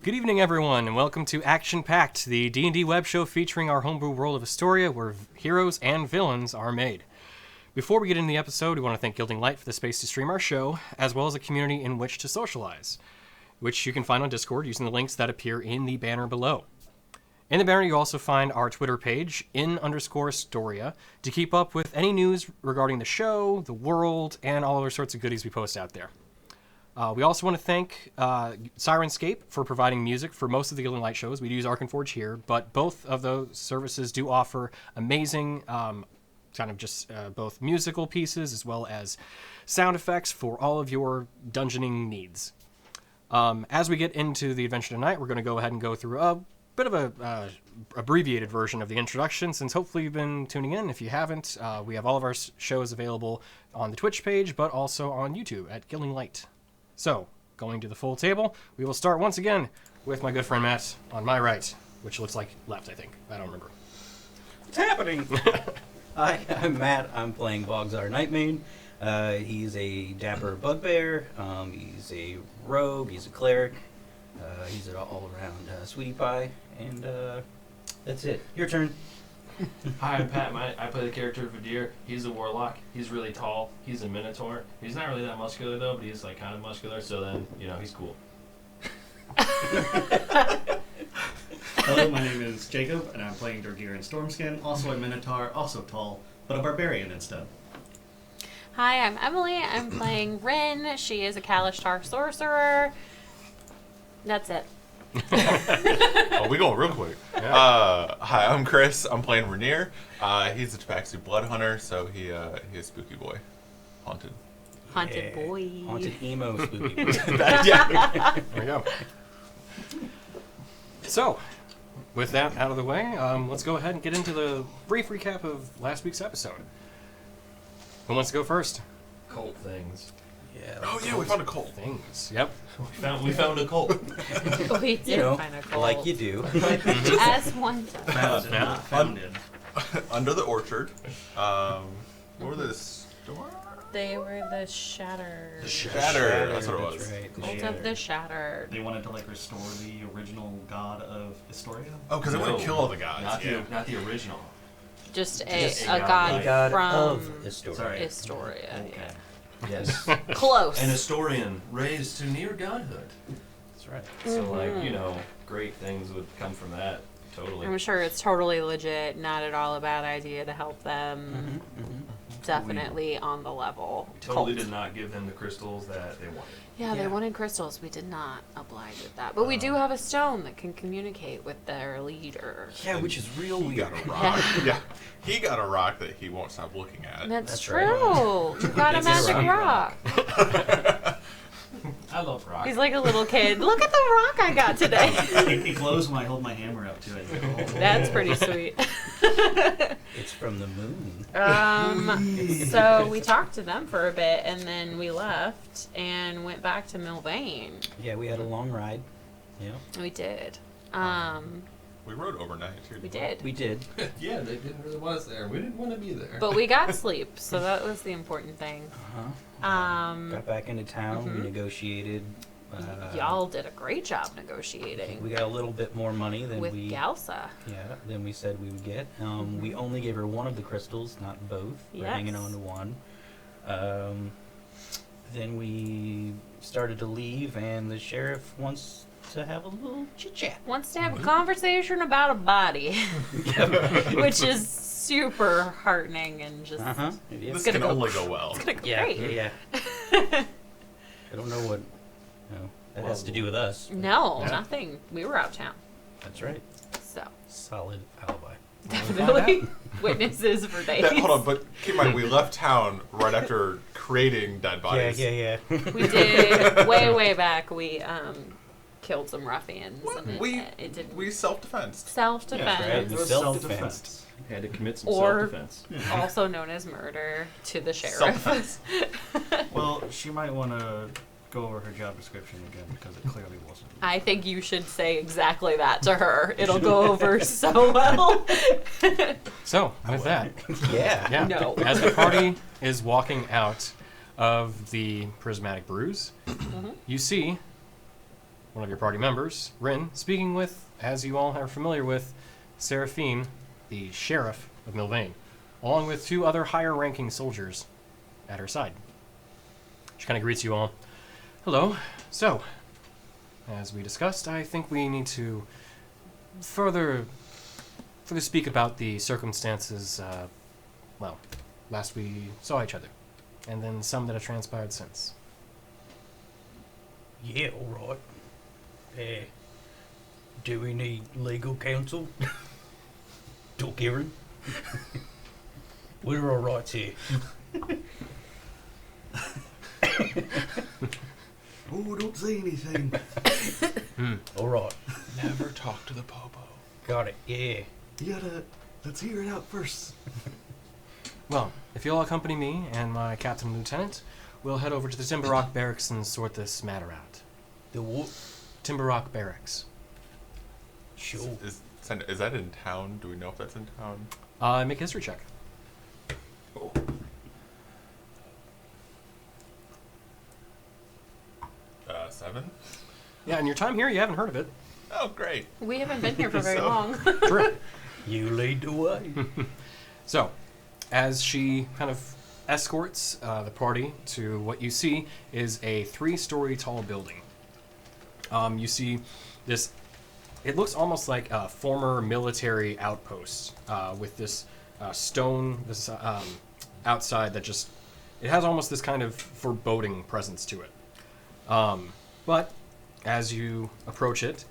Good evening, everyone, and welcome to Action Pact, the D&D web show featuring our homebrew world of Istoria, where heroes and villains are made. Before we get into the episode, we want to thank Gilding Light for the space to stream our show, as well as a community in which to socialize, which you can find on Discord using the links that appear in the banner below. In the banner, you also find our Twitter page, _Istoria, to keep up with any news regarding the show, the world, and all other sorts of goodies we post out there. We also want to thank Sirenscape for providing music for most of the Gilding Light shows. We do use Arc and Forge here, but both of those services do offer amazing both musical pieces as well as sound effects for all of your dungeoning needs. As we get into the adventure tonight, we're going to go ahead and go through a bit of a abbreviated version of the introduction, since hopefully you've been tuning in. If you haven't, we have all of our shows available on the Twitch page, but also on YouTube at Gilding Light. So, going to the full table, we will start once again with my good friend Matt on my right, which looks like left, I think. I don't remember. What's happening? Hi, I'm Matt. I'm playing Bogzar Nightmane. He's a dapper bugbear. He's a rogue. He's a cleric. He's an all-around sweetie pie. And that's it. Your turn. Hi, I'm Pat. I play the character Vadir. He's a warlock. He's really tall. He's a minotaur. He's not really that muscular though, but he's like kind of muscular. So then, he's cool. Hello, my name is Jacob, and I'm playing Dorgir in Stormskin. Also a minotaur, also tall, but a barbarian instead. Hi, I'm Emily. I'm playing Rin. She is a Kalishtar sorcerer. That's it. Oh, we going real quick. Yeah. Hi, I'm Chris. I'm playing Rainier. He's a Tabaxi blood hunter, so he's a spooky boy. Haunted. Haunted boy. Haunted emo spooky boy. Yeah. There we go. So, with that out of the way, let's go ahead and get into the brief recap of last week's episode. Who wants to go first? Cult things. Yeah. Oh yeah, we found a cult. Things. Yep. We found a cult. We did find a cult. Like you do. As one does. Found, not founded. Under the orchard. What were the store? They were the Shattered. The Shatter. That's what it was. That's right. Cult of the Shattered. They wanted to restore the original god of Istoria. Oh, because they want to kill all the gods. Not the original. Just Just a god, God from of Istoria. Sorry. Istoria. Okay. Yes. Close. An historian raised to near godhood. That's right. So great things would come from that. Totally. I'm sure it's totally legit, not at all a bad idea to help them. Definitely on the level. Totally Cult. did not give them the crystals that they wanted. Yeah, they wanted crystals. We did not oblige with that. But we do have a stone that can communicate with their leader. Yeah, which is real He weird. got a rock. Yeah. He got a rock that he won't stop looking at. That's That's true. right. You got a It's a magic rock. rock. I love rock. He's like a little kid. Look at the rock I got today. It glows when I hold my hammer up to it. That's pretty sweet. It's from the moon. So we talked to them for a bit, and then we left and went back to Milvain. Yeah, we had a long ride. Yeah, We did. We rode overnight too. We did. we did. Yeah, they didn't really want us there. We didn't want to be there. But we got sleep, so that was the important thing. Got back into town. We negotiated. Y'all did a great job negotiating We got a little bit more money than with we. Galsa. Yeah, than we said we would get. We only gave her one of the crystals, not both. We're hanging Yes. on to one. Then we started to leave, and the sheriff wants to have a little chit chat. Wants to have a conversation about a body, which is super heartening and just This gonna can go- only go well. it's gonna go Yeah, great. yeah. I don't know what that has to do with us. but No, Yeah. nothing. We were out of town, That's right. so Solid alibi. definitely witnesses for days. Hold on, but keep in mind, we left town right after creating dead bodies. Yeah. We did way back. We killed some ruffians. What? And We it self-defense. self-defense, right. It was Self-defense. Had to commit some Or- self-defense. also known as murder, to the sheriff. Self-defense. Well, she might want to go over her job description again because it clearly wasn't. I think you should say exactly that to her. It'll go over so well. So, with that, Yeah. No. as the party is walking out of the Prismatic Brews, you see one of your party members, Rin, speaking with, as you all are familiar with, Seraphine, the sheriff of Milvain, along with 2 other higher-ranking soldiers at her side. She kind of greets you all. Hello. So, as we discussed, I think we need to further speak about the circumstances, last we saw each other, and then some that have transpired since. Yeah, all right. Do we need legal counsel? Talk, Aaron. We're all right here. Oh, don't say anything. All right. Never talk to the Popo. Got it. Yeah. Let's hear it out first. Well, if you'll accompany me and my captain and lieutenant, we'll head over to the Timber Rock Barracks and sort this matter out. The what? Timber Rock Barracks. Sure. Is that in town? Do we know if that's in town? Make a history check. Oh. Seven? Yeah, in your time here, you haven't heard of it. Oh, great. We haven't been here for very So- long. True. You lead the way. So, as she kind of escorts the party to what you see is a 3-story tall building. You see this, it looks almost like a former military outpost with this stone, this outside that just, it has almost this kind of foreboding presence to it. But as you approach it,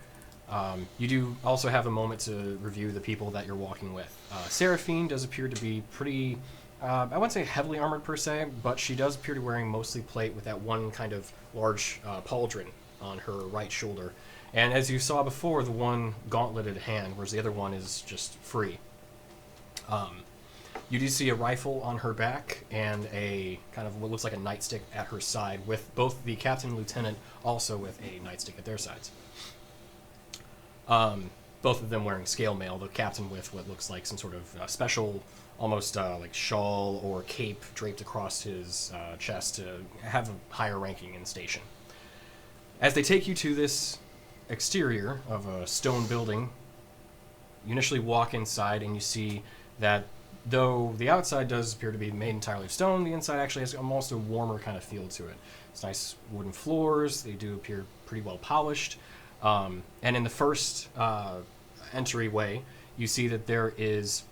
you do also have a moment to review the people that you're walking with. Seraphine does appear to be pretty, I wouldn't say heavily armored per se, but she does appear to be wearing mostly plate with that one kind of large pauldron on her right shoulder. And as you saw before, the one gauntleted hand, whereas the other one is just free. You do see a rifle on her back and a kind of what looks like a nightstick at her side, with both the captain and lieutenant also with a nightstick at their sides. Both of them wearing scale mail, the captain with what looks like some sort of special, almost like shawl or cape draped across his chest to have a higher ranking in the station. As they take you to this exterior of a stone building, you initially walk inside and you see that though the outside does appear to be made entirely of stone, the inside actually has almost a warmer kind of feel to it. It's nice wooden floors. They do appear pretty well polished. And in the first entryway, you see that there is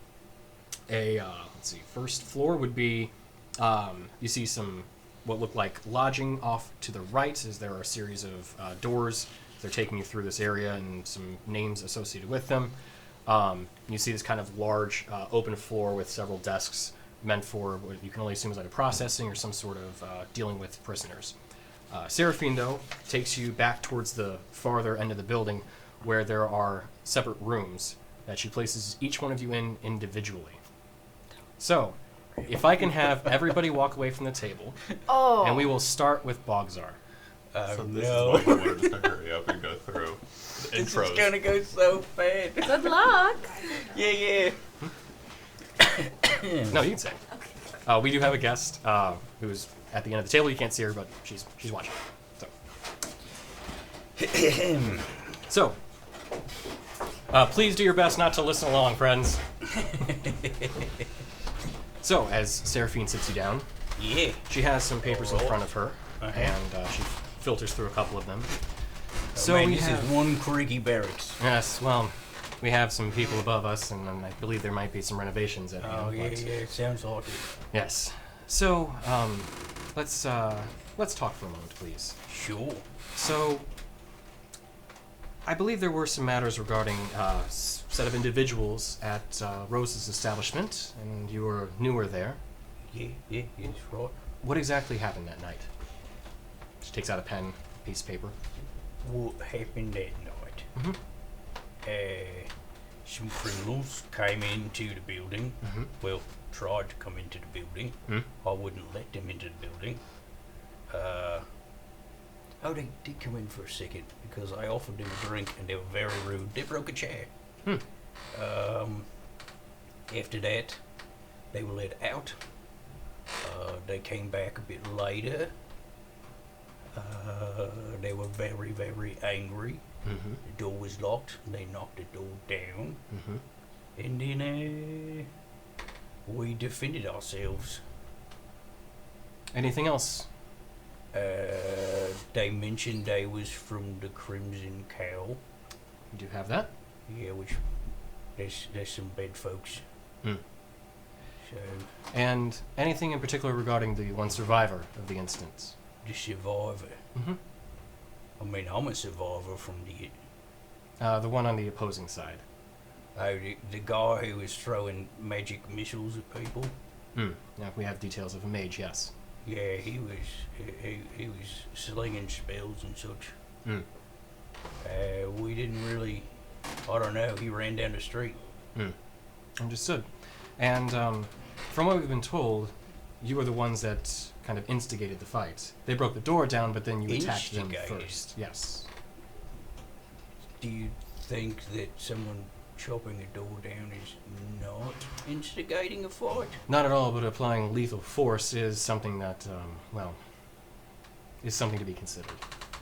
a, let's see, first floor would be, you see some what look like lodging off to the right, as there are a series of doors. They're taking you through this area and some names associated with them. You see this kind of large open floor with several desks meant for what you can only assume is either processing or some sort of dealing with prisoners. Seraphine, though, takes you back towards the farther end of the building where there are separate rooms that she places each one of you in individually. So, if I can have everybody walk away from the table, Oh. and we will start with Bogzar. So this No. is why you wanted us to hurry up and go through the This intros. is gonna go so bad. Good luck. Yeah. No, you can say. We do have a guest who's at the end of the table. You can't see her, but she's watching. So, please do your best not to listen along, friends. So, as Seraphine sits you down, Yeah. she has some papers in front of her, Uh-huh. and she filters through a couple of them. So man, this is one creaky barracks. Yes, well, we have some people above us, and I believe there might be some renovations at the Oh end. yeah, but- it sounds like it. Yes. So, let's talk for a moment, please. Sure. So, I believe there were some matters regarding a set of individuals at Rose's establishment, and you were newer there. Yeah, yes, right. What exactly happened that night? She takes out a pen, piece of paper. What happened that night? Mhm. Some criminals came into the building. Mhm. Well, tried to come into the building. Hmm? I wouldn't let them into the building. They did come in for a second because I offered them a drink and they were very rude. They broke a chair. Hmm. After that, they were let out. They came back a bit later. They were very, very angry. Mm-hmm. The door was locked. They knocked the door down. Mm-hmm. And then we defended ourselves. Anything else? They mentioned they was from the Crimson Cow. You do have that? Yeah, which there's some bad folks. Hmm. So And anything in particular regarding the one survivor of the instance? the survivor. Mm-hmm. I mean, I'm a survivor from The one on the opposing side. the guy who was throwing magic missiles at people. Now, we have details of a mage, yes. Yeah, he was slinging spells and such. Mm. We didn't really. I don't know. He ran down the street. Understood. And from what we've been told, you were the ones that kind of instigated the fight. They broke the door down, but then you attacked them Instigated? first. Yes. Do you think that someone chopping a door down is not instigating a fight? Not at all, but applying lethal force is something that, is something to be considered.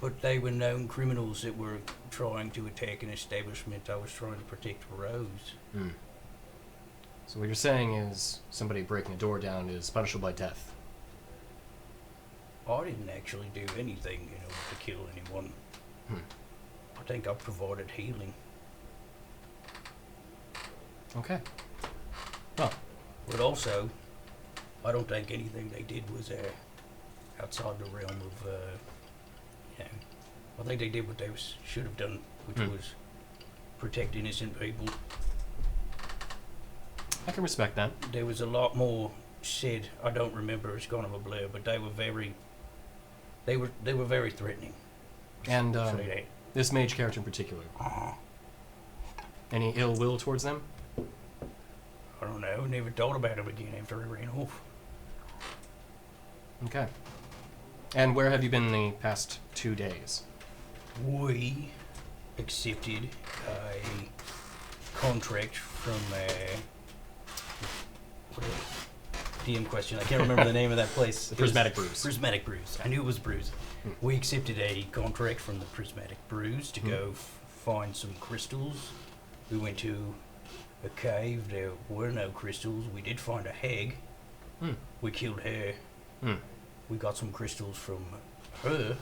But they were known criminals that were trying to attack an establishment. I was trying to protect Rose. So what you're saying is somebody breaking a door down is punishable by death. I didn't actually do anything in order to kill anyone. I think I provided healing. Okay. Well, But also, I don't think anything they did was outside the realm of, I think they did what they should have done, which was protect innocent people. I can respect that. There was a lot more said. I don't remember. It's kind of a blur, but they were very threatening. And Say that. this mage character in particular, any ill will towards them? I don't know. Never thought about him again after he ran off. Okay. And where have you been the past 2 days? We accepted a contract from DM question. I can't remember the name of that place. The Prismatic Brews. Prismatic Brews. I knew it was Brews. We accepted a contract from the Prismatic Brews to go find some crystals. We went to a cave. There were no crystals. We did find a hag. We killed her. We got some crystals from her.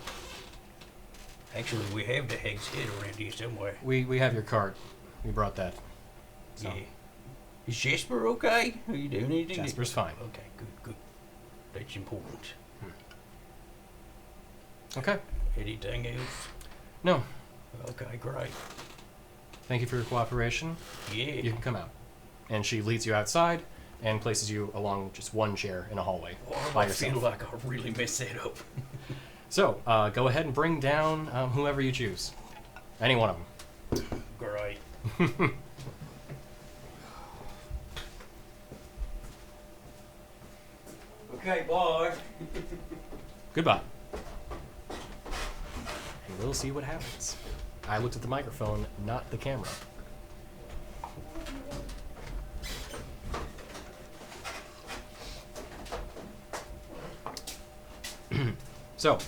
Actually, we have the hag's head around here somewhere. We have your cart. We brought that. So. Yeah. Is Jasper okay? Are you doing anything? Jasper's fine. Okay, good. That's important. Okay. Anything else? No. Okay, great. Thank you for your cooperation. Yeah. You can come out. And she leads you outside and places you along just one chair in a hallway by I yourself. feel like I really messed that up. So, go ahead and bring down whoever you choose. Any one of them. Great. Okay, bye. Goodbye. And we'll see what happens. I looked at the microphone, not the camera. So,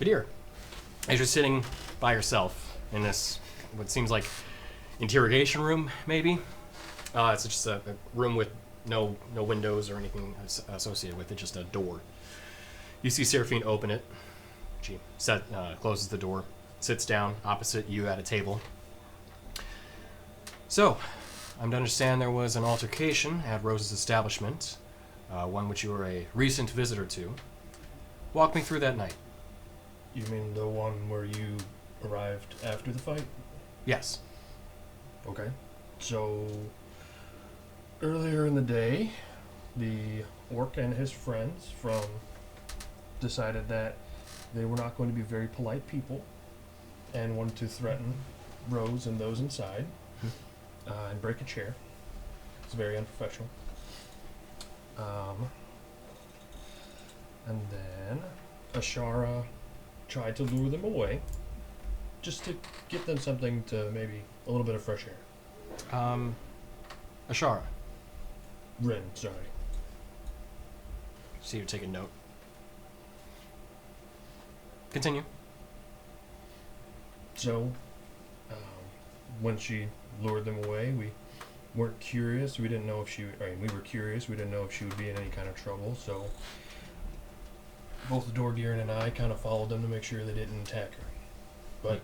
Vadir, as you're sitting by yourself in this, what seems like interrogation room, maybe. It's just a room with no windows or anything associated with it, just a door. You see Seraphine open it. She closes the door, sits down opposite you at a table. So, I'm to understand there was an altercation at Rose's establishment, one which you were a recent visitor to. Walk me through that night. You mean the one where you arrived after the fight? Yes. Okay. So, earlier in the day, the orc and his friends decided that they were not going to be very polite people and wanted to threaten Rose and those inside and break a chair. It's very unprofessional. And then Ashara tried to lure them away just to get them something to maybe a little bit of fresh air. Ashara. Rin, sorry. See you take a note. Continue. So, when she lured them away, we weren't curious. We didn't know if we were curious. We didn't know if she would be in any kind of trouble. So, both Dorgiran and I kind of followed them to make sure they didn't attack her. But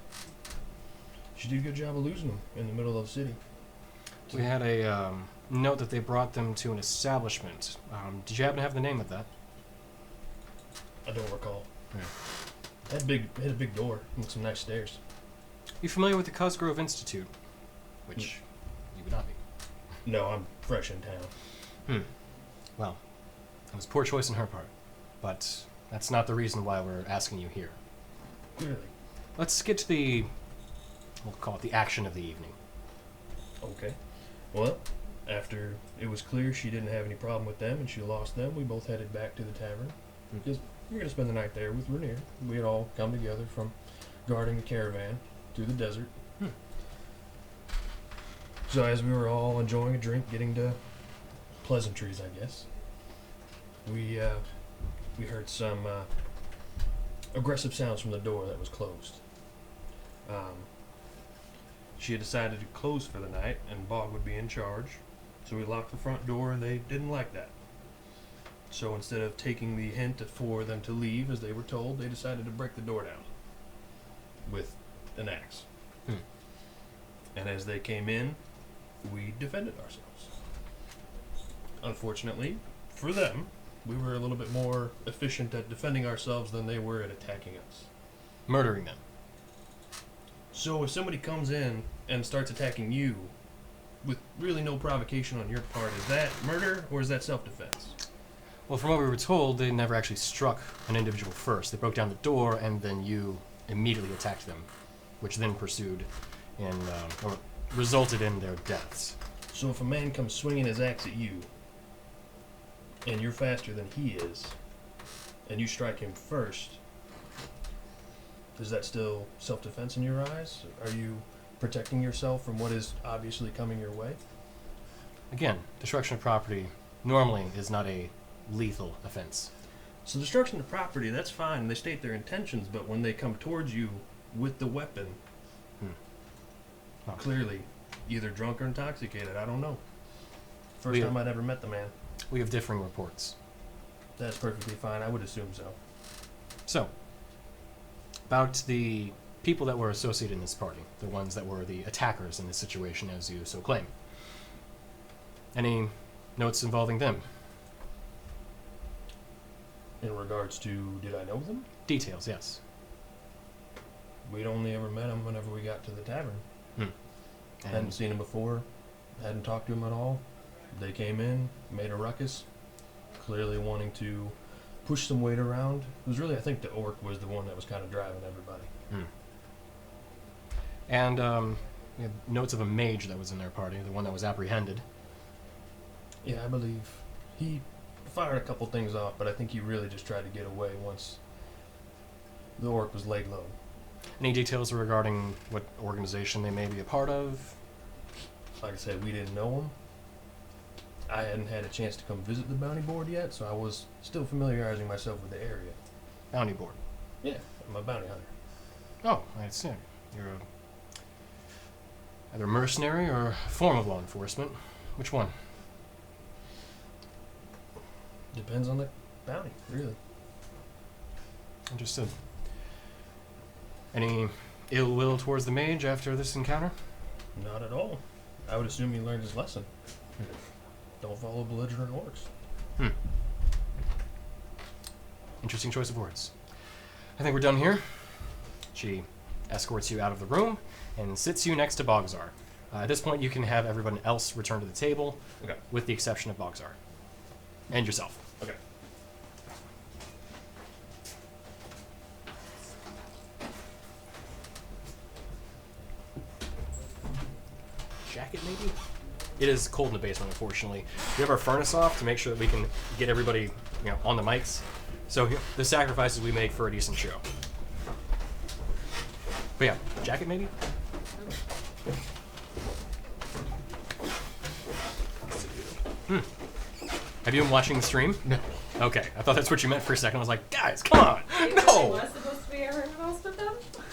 she did a good job of losing them in the middle of the city. We had a note that they brought them to an establishment. Did you happen to have the name of that? I don't recall. Yeah. Had a big door with some nice stairs. You familiar with the Cosgrove Institute? Which you would not be. No, I'm fresh in town. Well, it was poor choice on her part. But that's not the reason why we're asking you here. Really? Let's get to we'll call it the action of the evening. Okay. Well, after it was clear she didn't have any problem with them and she lost them, we both headed back to the tavern. Because we were going to spend the night there with Rainier. We had all come together from guarding the caravan through the desert. So as we were all enjoying a drink, getting to pleasantries, I guess, we heard some aggressive sounds from the door that was closed. She had decided to close for the night, and Bog would be in charge. So we locked the front door, and they didn't like that. So instead of taking the hint for them to leave, as they were told, they decided to break the door down with an axe. And as they came in, we defended ourselves. Unfortunately, for them, we were a little bit more efficient at defending ourselves than they were at attacking us. Murdering them. So if somebody comes in and starts attacking you with really no provocation on your part, is that murder or is that self-defense? Well, from what we were told, they never actually struck an individual first. They broke down the door, and then you immediately attacked them, which then pursued or resulted in their deaths. So if a man comes swinging his axe at you, and you're faster than he is, and you strike him first, is that still self-defense in your eyes? Are you protecting yourself from what is obviously coming your way? Again, destruction of property normally is not a lethal offense. So destruction of property, that's fine. They state their intentions, but when they come towards you with the weapon, Well, clearly either drunk or intoxicated, I don't know. First We- time I'd ever met the man. we have differing reports. That's perfectly fine. I would assume so. So, about the people that were associated in this party, the ones that were the attackers in this situation, as you so claim. Any notes involving them? In regards to, did I know them? Details, yes. We'd only ever met them whenever we got to the tavern. Hadn't And seen them before. Hadn't talked to them at all. They came in, made a ruckus, clearly wanting to push some weight around. It was really, I think the orc was the one that was kind of driving everybody. And we have notes of a mage that was in their party, the one that was apprehended. Yeah, I believe he fired a couple things off, but I think he really just tried to get away once the orc was laid low. Any details regarding what organization they may be a part of? Like I said, we didn't know him. I hadn't had a chance to come visit the bounty board yet, so I was still familiarizing myself with the area. Bounty board. Yeah, I'm a bounty hunter. Oh, I see. You're either a mercenary or a form of law enforcement. Which one? Depends on the bounty, really. Understood. Any ill will towards the mage after this encounter? Not at all. I would assume he learned his lesson. Don't follow belligerent orcs. Interesting choice of words. I think we're done here. She escorts you out of the room and sits you next to Bogzar. At this point, you can have everyone else return to the table, Okay. with the exception of Bogzar. And yourself. Okay. Jacket, maybe? It is cold in the basement, unfortunately. We have our furnace off to make sure that we can get everybody, on the mics. So the sacrifices we make for a decent show. But yeah, jacket maybe? Have you been watching the stream? No. Okay, I thought that's what you meant for a second. I was like, guys, come on! It No! was supposed to be a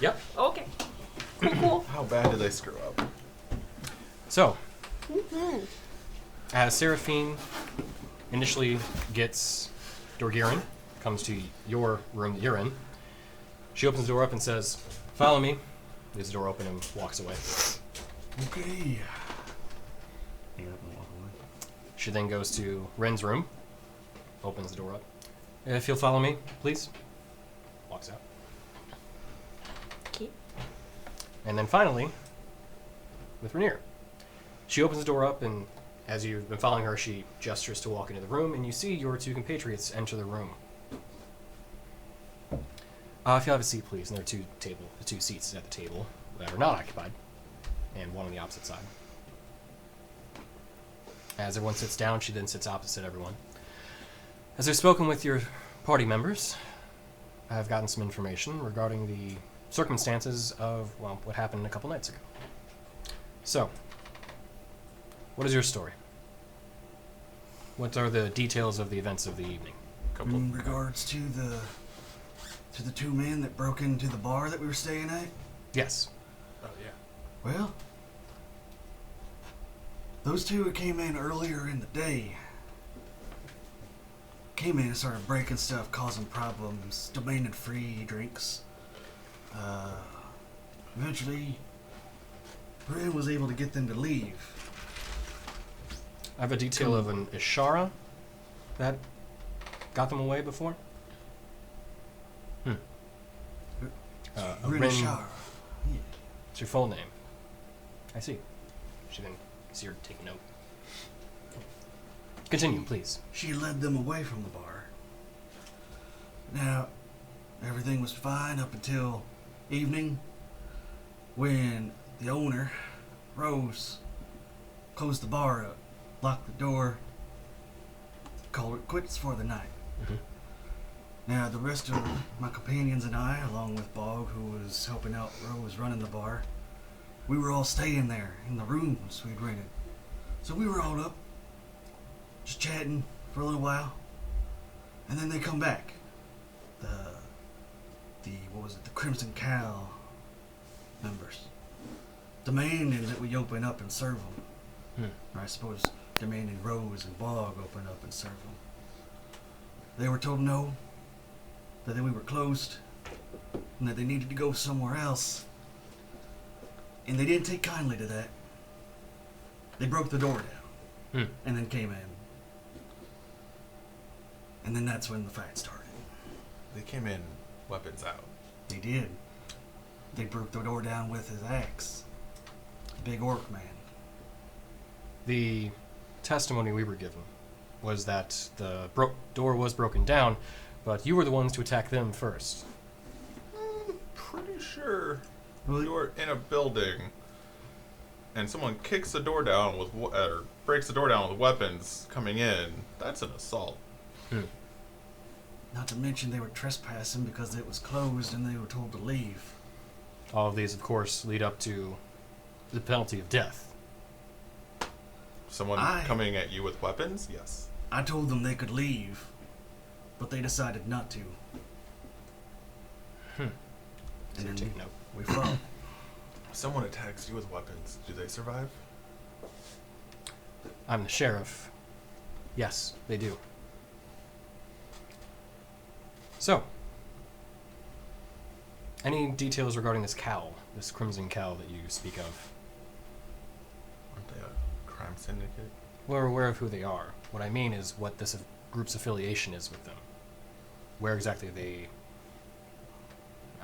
Yep. Okay. Cool. How bad did they screw up? So, as Seraphine initially gets Dorgirin, comes to your room that you're in, she opens the door up and says, "Follow me." Leaves the door open and walks away. Okay. Hang up and walk away. She then goes to Ren's room, opens the door up. "If you'll follow me, please." Walks out. Okay. And then finally, with Rainier. She opens the door up, and as you've been following her, she gestures to walk into the room, and you see your two compatriots enter the room. If you'll have a seat, please. And there are two seats at the table that are not occupied, and one on the opposite side. As everyone sits down, she then sits opposite everyone. As I've spoken with your party members, I've gotten some information regarding the circumstances of, well, what happened a couple nights ago. So, what is your story? What are the details of the events of the evening? In regards to the two men that broke into the bar that we were staying at? Yes. Oh, yeah. Well, those two who came in earlier in the day came in and started breaking stuff, causing problems, demanding free drinks. Eventually, Bryn was able to get them to leave. I have a detail of an Ishara that got them away before. Bryn Shara. Yeah. It's your full name. I see. She then see her take a note. Continue, please. She led them away from the bar. Now, everything was fine up until evening when the owner, Rose, closed the bar up, locked the door, called it quits for the night. Mhm. Now, the rest of my companions and I, along with Bog, who was helping out Rose running the bar, we were all staying there in the rooms we'd rented. So we were all up, just chatting for a little while, and then they come back. The Crimson Cow members, demanding that we open up and serve them. Or I suppose demanding Rose and Bog open up and serve them. They were told no, that we were closed, and that they needed to go somewhere else. And they didn't take kindly to that. They broke the door down, and then came in. And then that's when the fight started. They came in weapons out. They did. They broke the door down with his axe. Big orc man. The testimony we were given was that the door was broken down, but you were the ones to attack them first. Pretty sure Well, you're in a building and someone kicks the door down with or breaks the door down with weapons coming in. That's an assault. not to mention they were trespassing because it was closed and they were told to leave. All of these, of course, lead up to the penalty of death. Someone coming at you with weapons? Yes. I told them they could leave, but they decided not to. And then Take note. we fought. If someone attacks you with weapons, do they survive? I'm the sheriff. Yes, they do. So, any details regarding this cowl, this crimson cowl that you speak of? Aren't they a crime syndicate? We're aware of who they are. What I mean is what this group's affiliation is with them. Where exactly they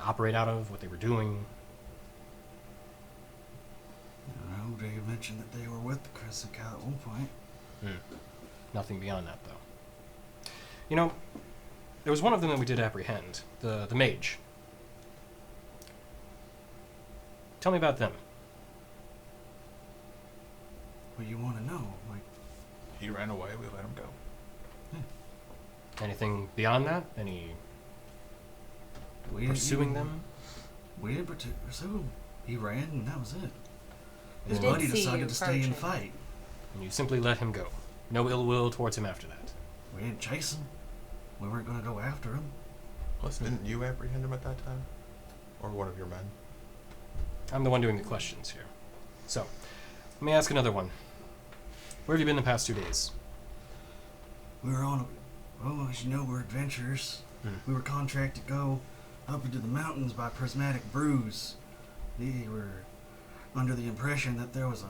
operate out of, what they were doing. They mentioned that they were with the Crescent Cow at one point. Nothing beyond that, though. You know, there was one of them that we did apprehend, the mage. Tell me about them. What you want to know? Like, He ran away, we let him go. Anything beyond that? Any we didn't pursuing even- them? We didn't pursue him. He ran, and that was it. We His did buddy see decided you to stay and approaching. fight. And you simply let him go. No ill will towards him after that. We didn't chase him. We weren't going to go after him. Plus, didn't you apprehend him at that time? Or one of your men? I'm the one doing the questions here. So, let me ask another one. Where have you been the past 2 days? We were on well, as you know, we're adventurers. We were contracted to go up into the mountains by prismatic brews. They were under the impression that there was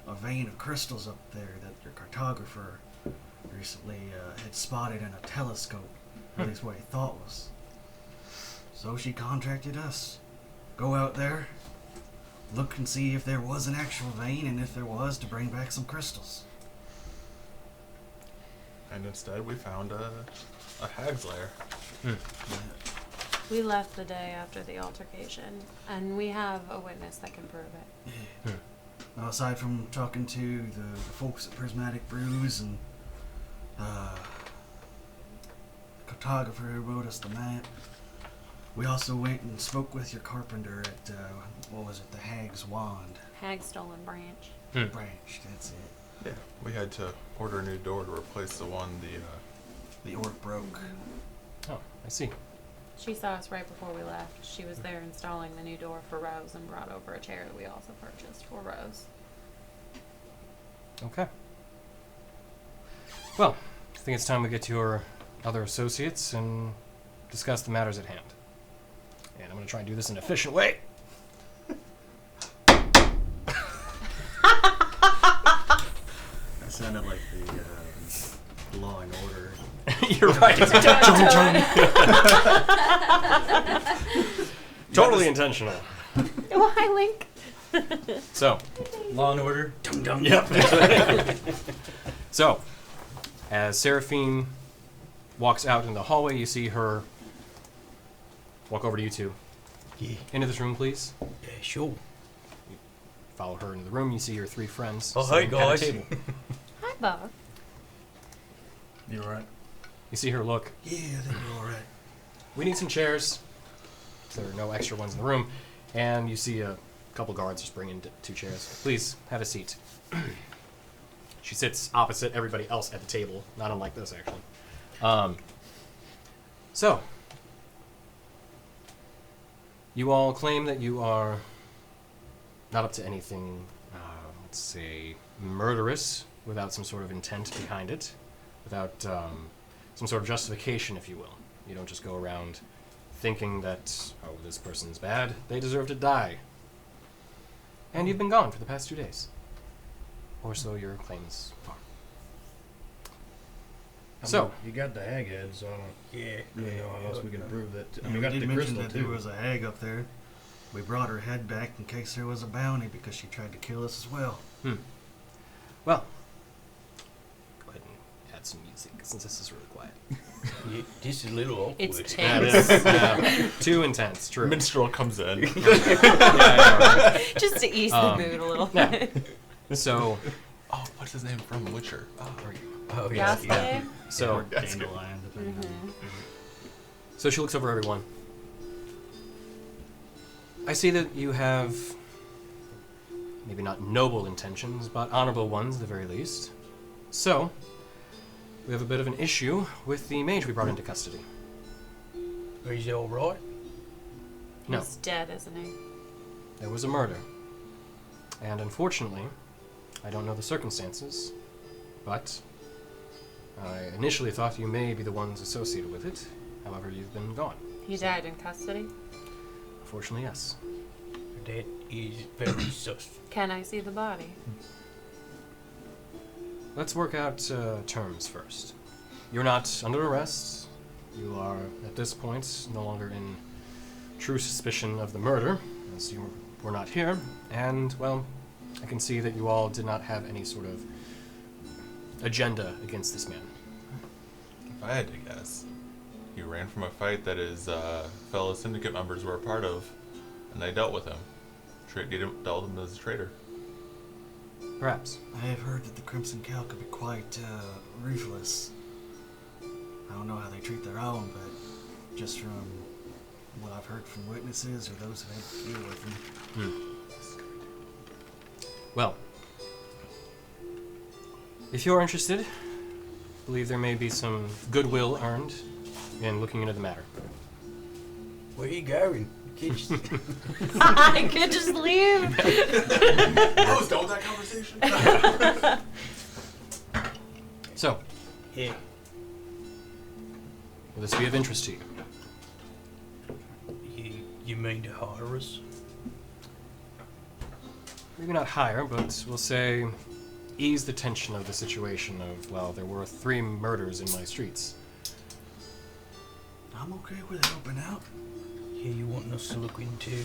a vein of crystals up there that your cartographer recently had spotted in a telescope. At least what he thought was. So she contracted us. Go out there, look and see if there was an actual vein, and if there was, to bring back some crystals. And instead we found a hag's lair. We left the day after the altercation, and we have a witness that can prove it. Yeah. Now, aside from talking to the folks at Prismatic Brews and cartographer who wrote us the map, we also went and spoke with your carpenter at, what was it, the Hag's Wand. Hag stolen branch. Branch, that's it. Yeah. We had to order a new door to replace the one The orc broke. Oh, I see. She saw us right before we left. She was there installing the new door for Rose and brought over a chair that we also purchased for Rose. Okay. Well, I think it's time we get to your other associates and discuss the matters at hand. And I'm going to try and do this in an efficient way. That sounded like the Law and Order. You're right. Totally intentional. Why, Link? So, Law and Order. dum dum. Yep. So, as Seraphine walks out in the hallway, you see her walk over to you two. Yeah. Into this room, please. Yeah, sure. Follow her into the room. You see your three friends. Oh, hey, sitting at a guys. table. Hi, Bob. You alright? You see her look. Yeah, I think we're alright. We need some chairs. There are no extra ones in the room. And you see a couple guards just bring in two chairs. Please, have a seat. She sits opposite everybody else at the table. Not unlike this, actually. So, you all claim that you are not up to anything, let's say, murderous, without some sort of intent behind it, without some sort of justification, if you will. You don't just go around thinking that, oh, this person's bad, they deserve to die. And you've been gone for the past 2 days. Or so your claims are. So, you got the hag head, so I don't Yeah. really know how else we can prove that. I Yeah, mean, we we got did the mention crystal that too. there was a hag up there. We brought her head back in case there was a bounty because she tried to kill us as well. well, go ahead and add some music, since this is really quiet. Yeah, this is a little awkward. It's Yeah, it tense. is. Too intense, true. Minstrel comes in. Yeah, right. Just to ease the Um, mood a little yeah. bit. So, Oh, what's his name from Witcher? Oh, Oh, yeah. Yasuke? so, Dandelion, depending Mhm. so she looks over everyone. I see that you have maybe not noble intentions, but honorable ones at the very least. So, we have a bit of an issue with the mage we brought into custody. Is he all right? No, He's dead, isn't he? there was a murder. And unfortunately, I don't know the circumstances, but I initially thought you may be the ones associated with it. However, you've been gone. He died in custody. Unfortunately, yes. That is very sus. Can I see the body? Let's work out terms first. You're not under arrest. You are, at this point, no longer in true suspicion of the murder, as you were not here. And, well, I can see that you all did not have any sort of agenda against this man. If I had to guess, he ran from a fight that his fellow syndicate members were a part of, and they dealt with him. Dealt with him as a traitor. Perhaps. I have heard that the Crimson Cow could be quite ruthless. I don't know how they treat their own, but just from what I've heard from witnesses or those who had to deal with them. Well, if you're interested, I believe there may be some goodwill earned in looking into the matter. Where are you going? Kids. I could just leave. I was done with that conversation. So, Yeah. will this be of interest to you? You mean to hire us? Maybe not hire, but we'll say ease the tension of the situation of, well, there were 3 murders in my streets. I'm okay with helping out. Yeah, you want us to look into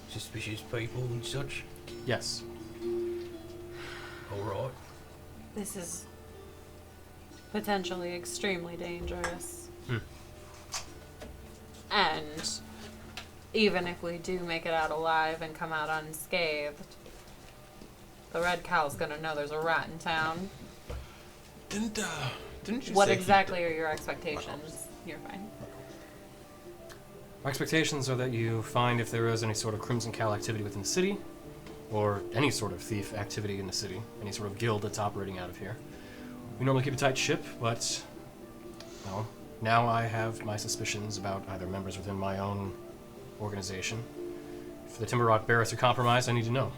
suspicious people and such? Yes. Alright. This is potentially extremely dangerous. And even if we do make it out alive and come out unscathed, the Red Cow's gonna know there's a rat in town. Didn't you What say he exactly are your expectations? You're fine. My expectations are that you find if there is any sort of Crimson Cowl activity within the city, or any sort of thief activity in the city, any sort of guild that's operating out of here. We normally keep a tight ship, but, well, now I have my suspicions about either members within my own organization. If the Timber Rock Barracks are compromised, I need to know.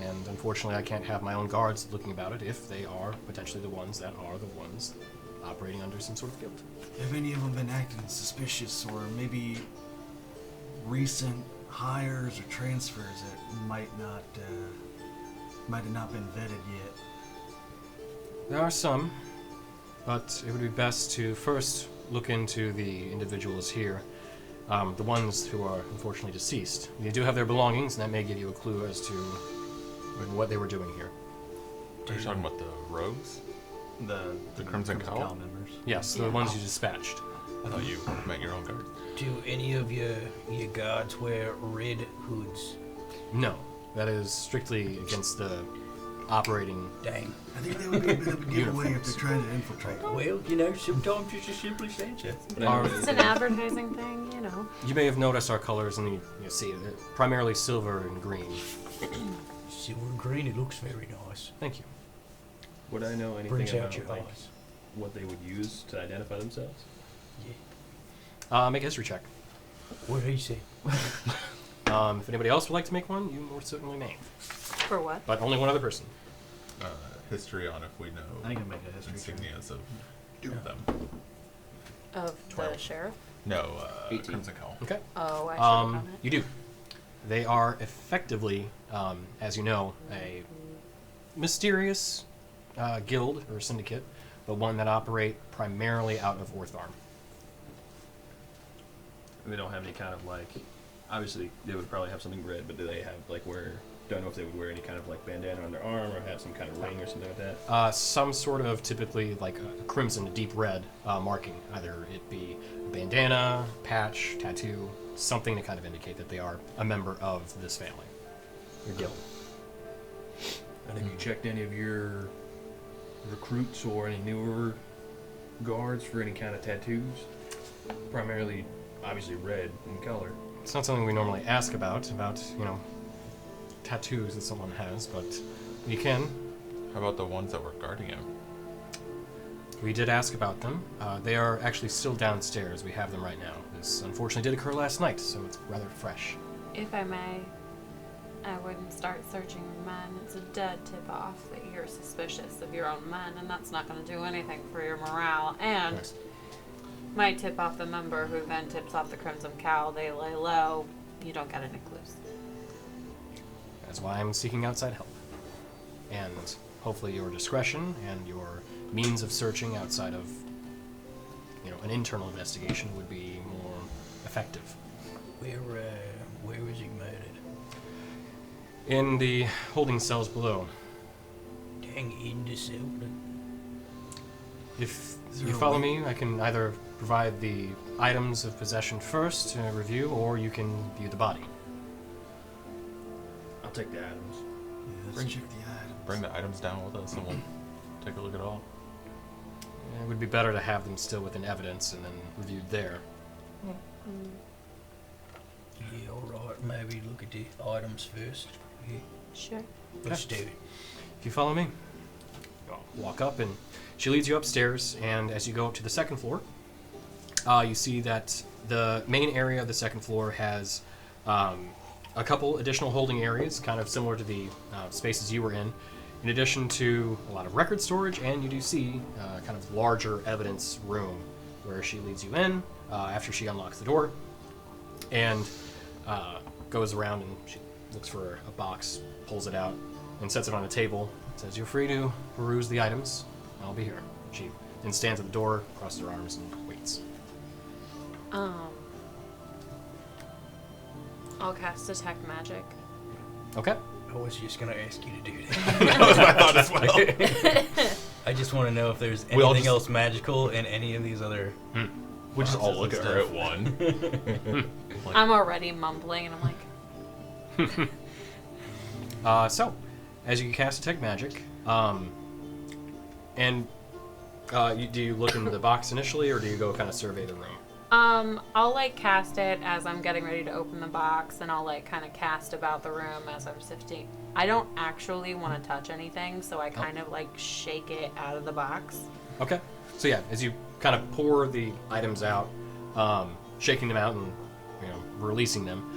And unfortunately, I can't have my own guards looking about it if they are potentially the ones that are the ones operating under some sort of guild. Have any of them been acting suspicious, or maybe recent hires or transfers that might have not been vetted yet? There are some, but it would be best to first look into the individuals here, the ones who are unfortunately deceased. You do have their belongings, and that may give you a clue as to what they were doing here. Are you talking about the rogues? The Crimson Cowl? members. Yes, the ones you dispatched. I thought you meant your own guard. Do any of your guards wear red hoods? No, that is strictly against the operating. Dang. I think that would be a bit of a giveaway if they're trying to infiltrate. Well, sometimes it's just simply answer. It's an advertising thing, you know. You may have noticed our colors, and you see it, primarily silver and green. Silver and green, it looks very nice. Thank you. Would I know anything Brings out about your like eyes. what they would use to identify themselves? Make a history check. What did he say? If anybody else would like to make one, you more certainly may. For what? But only one other person. History on if we know I can make a history check. insignias of them. Of the 12. sheriff? No, 18. Crimson Cowl. Okay. Oh, I should have done it. You do. They are effectively, as you know, a mysterious guild or syndicate, but one that operate primarily out of Ortharm. And they don't have any kind of like. Obviously, they would probably have something red, but do they have like wear? Don't know if they would wear any kind of like bandana on their arm or have some kind of ring or something like that. Some sort of typically like a crimson, a deep red marking. Either it be a bandana, patch, tattoo, something to kind of indicate that they are a member of this family, your guild. And have you checked any of your recruits or any newer guards for any kind of tattoos? Primarily, obviously, red in color. It's not something we normally ask about, tattoos that someone has, but we can. How about the ones that were guarding him? We did ask about them. They are actually still downstairs. We have them right now. This unfortunately did occur last night, so it's rather fresh. If I may, I wouldn't start searching your men. It's a dead tip-off that you're suspicious of your own men, and that's not going to do anything for your morale. And Right. might tip off the member who then tips off the Crimson Cowl. They lay low. You don't get any clues. That's why I'm seeking outside help. And hopefully your discretion and your means of searching outside of, an internal investigation would be more effective. Where was he murdered? In the holding cells below. Dang, in the cell. If Is there you a follow way- me, I can either provide the items of possession first to review, or you can view the body. I'll take the items. Yeah, let's check the items. Bring the items down with us and we'll take a look at all. It would be better to have them still within evidence and then reviewed there. Yeah, alright. Maybe look at the items first. Yeah, Sure. let's do it. If you follow me, I'll walk up and she leads you upstairs, and as you go up to the second floor, you see that the main area of the second floor has a couple additional holding areas, kind of similar to the spaces you were in addition to a lot of record storage, and you do see kind of larger evidence room where she leads you in after she unlocks the door and goes around and she looks for a box, pulls it out, and sets it on a table. Says, "You're free to peruse the items. I'll be here." She then stands at the door, crosses her arms, and waits. I'll cast Detect Magic. Okay. I was just gonna ask you to do That was my thought as well. I just want to know if there's We all anything just- else magical in any of these other. We just all look at her Stuff. at one. I'm already mumbling, and I'm like, So, as you cast Detect Magic, do you look into the box initially, or do you go kind of survey the room? I'll like cast it as I'm getting ready to open the box, and I'll like kind of cast about the room as I'm sifting. I don't actually want to touch anything, so I kind of like shake it out of the box. Okay. So yeah, as you kind of pour the items out, shaking them out and releasing them,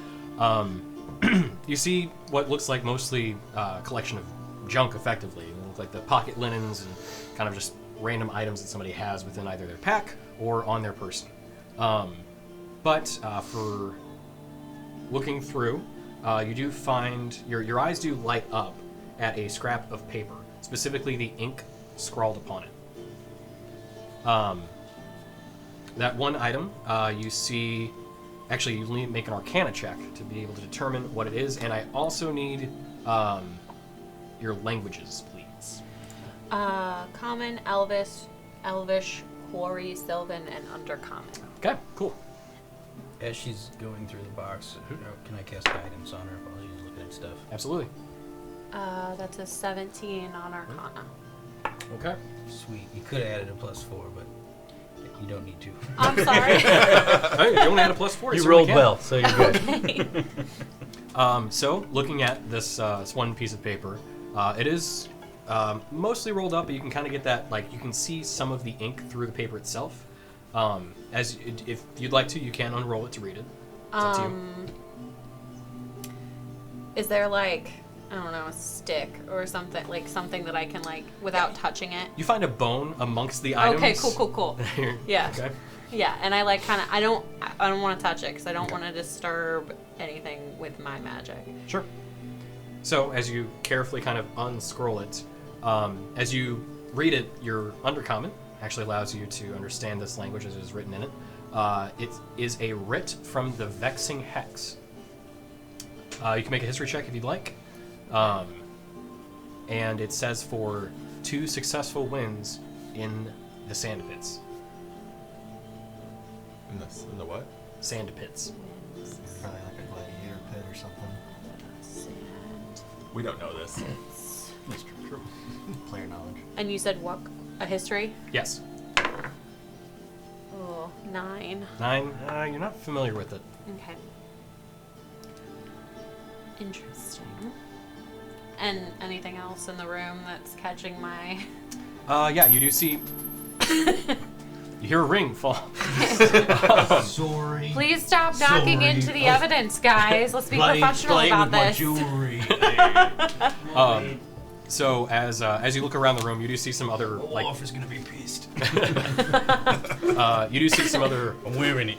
you see what looks like mostly a collection of junk. Effectively, it looks like the pocket linens and kind of just random items that somebody has within either their pack or on their person. But for looking through, you do find your eyes do light up at a scrap of paper, specifically the ink scrawled upon it. That one item, you see. Actually, you need to make an Arcana check to be able to determine what it is, and I also need your languages, please. Common, Elvish, Quarry, Sylvan, and Undercommon. Okay, cool. As she's going through the box, can I cast guidance on her while she's looking at stuff? Absolutely. That's a 17 on Arcana. Okay. Sweet. You could have added a +4, but you don't need to. I'm sorry. Hey, you only had a +4. You so rolled can. well, so you're good. Okay. So, looking at this one piece of paper, it is mostly rolled up, but you can kind of get that, like, you can see some of the ink through the paper itself. If you'd like to, you can unroll it to read it. It's up to you. Is there like, I don't know, a stick or something, like something that I can like without touching it? You find a bone amongst the items. Okay, cool. Yeah. Okay. Yeah, and I like kind of, I don't want to touch it because I don't want to disturb anything with my magic. Sure. So, as you carefully kind of unscroll it, as you read it, your Undercommon actually allows you to understand this language as it is written in it. It is a writ from the Vexing Hex. You can make a history check if you'd like. And it says for 2 successful wins in the sand pits. In the what? Sand pits. Probably like a gladiator pit or something. Sand. We don't know this. That's true. Player knowledge. And you said what? A history? Yes. Oh, 9. 9. You're not familiar with it. Okay. Interesting. And anything else in the room that's catching my... Yeah, you do see... You hear a ring fall. Sorry. Please stop knocking Sorry. into the evidence, guys. Let's be professional about this. jewelry. So as you look around the room, you do see some other like Officer's gonna be pissed. you do see some other I'm wearing it.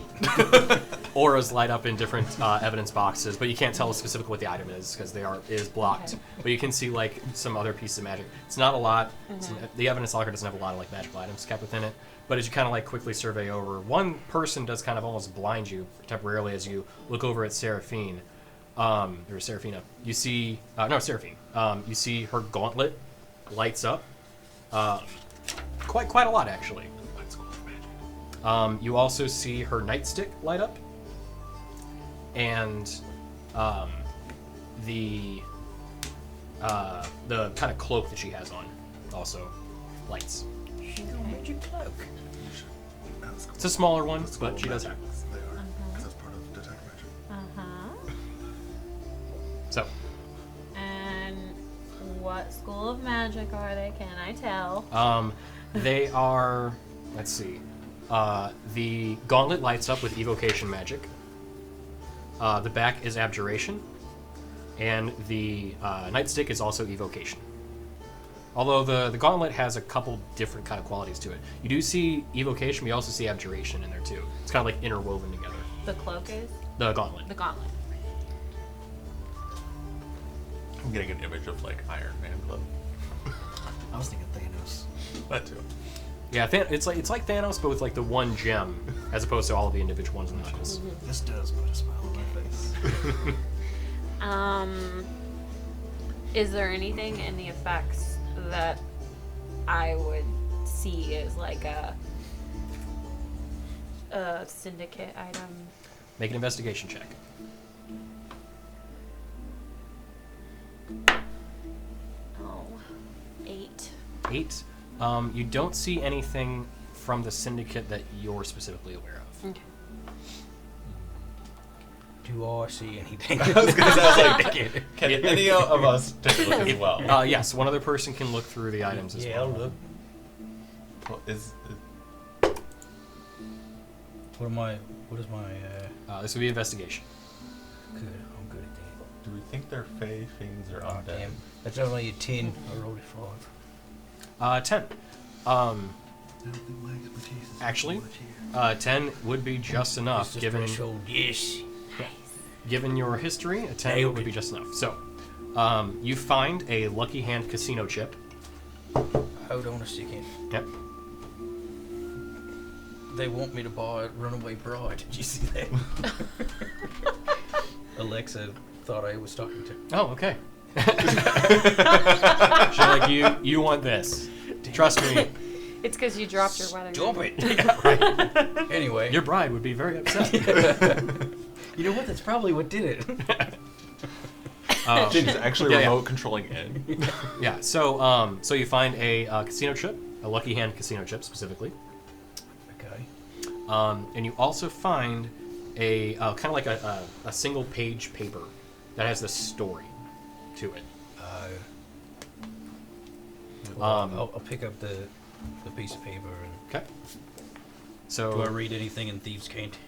auras light up in different evidence boxes, but you can't tell specifically what the item is because is blocked. Okay. But you can see like some other pieces of magic. It's not a lot. The evidence locker doesn't have a lot of like magical items kept within it. But as you kind of like quickly survey over, one person does kind of almost blind you temporarily as you look over at Seraphine. Or Seraphina. You see, Seraphine. You see her gauntlet lights up. Quite a lot actually. You also see her nightstick light up, and the kind of cloak that she has on also lights. Magic cloak. It's a smaller one, but she does have. They are, because that's part of detect magic. Uh-huh. So, And what school of magic are they? Can I tell? they are. Let's see. The gauntlet lights up with evocation magic. The back is abjuration, and the nightstick is also evocation. Although the gauntlet has a couple different kind of qualities to it. You do see evocation, but you also see abjuration in there too. It's kind of like interwoven together. The cloak is? The gauntlet. The gauntlet. I'm getting an image of like Iron Man glove. I was thinking Thanos. That too. Yeah, it's like Thanos, but with like the one gem, as opposed to all of the individual ones in the knuckles. This does put a smile on my face. Is there anything in the effects that I would see as like a syndicate item? Make an investigation check. Oh, 8. 8. You don't see anything from the syndicate that you're specifically aware of. Okay. Do I see anything? I was gonna say, I was like, can any of us take a look as well? Yes, one other person can look through the items as Yeah, well. I'll look. Well, What is my, This would be investigation. good, I'm good at that. do we think they're fey, fiends, or Oh, undead? damn. That's only a 10. I rolled a 5. 10. I don't think my expertise is Actually, much here. 10 would be just enough, It's the given threshold, yes. given your history. A 10 Nailed would be it. just enough. So, you find a Lucky Hand casino chip. Hold on a second. Yep. They want me to buy a Runaway Bride. Did you see that? Alexa thought I was talking to. Oh, okay. She's like, you want this. Trust me. It's because you dropped your weather. Stop it. Yeah, right. Anyway. Your bride would be very upset. You know what? That's probably what did it. She's actually Yeah, yeah. remote controlling in. Yeah, so you find a casino chip, a Lucky Hand casino chip specifically. Okay. And you also find a kind of like a single page paper that has the story to it. I'll pick up the piece of paper and. Okay. Do I So, read anything in Thieves' Cant?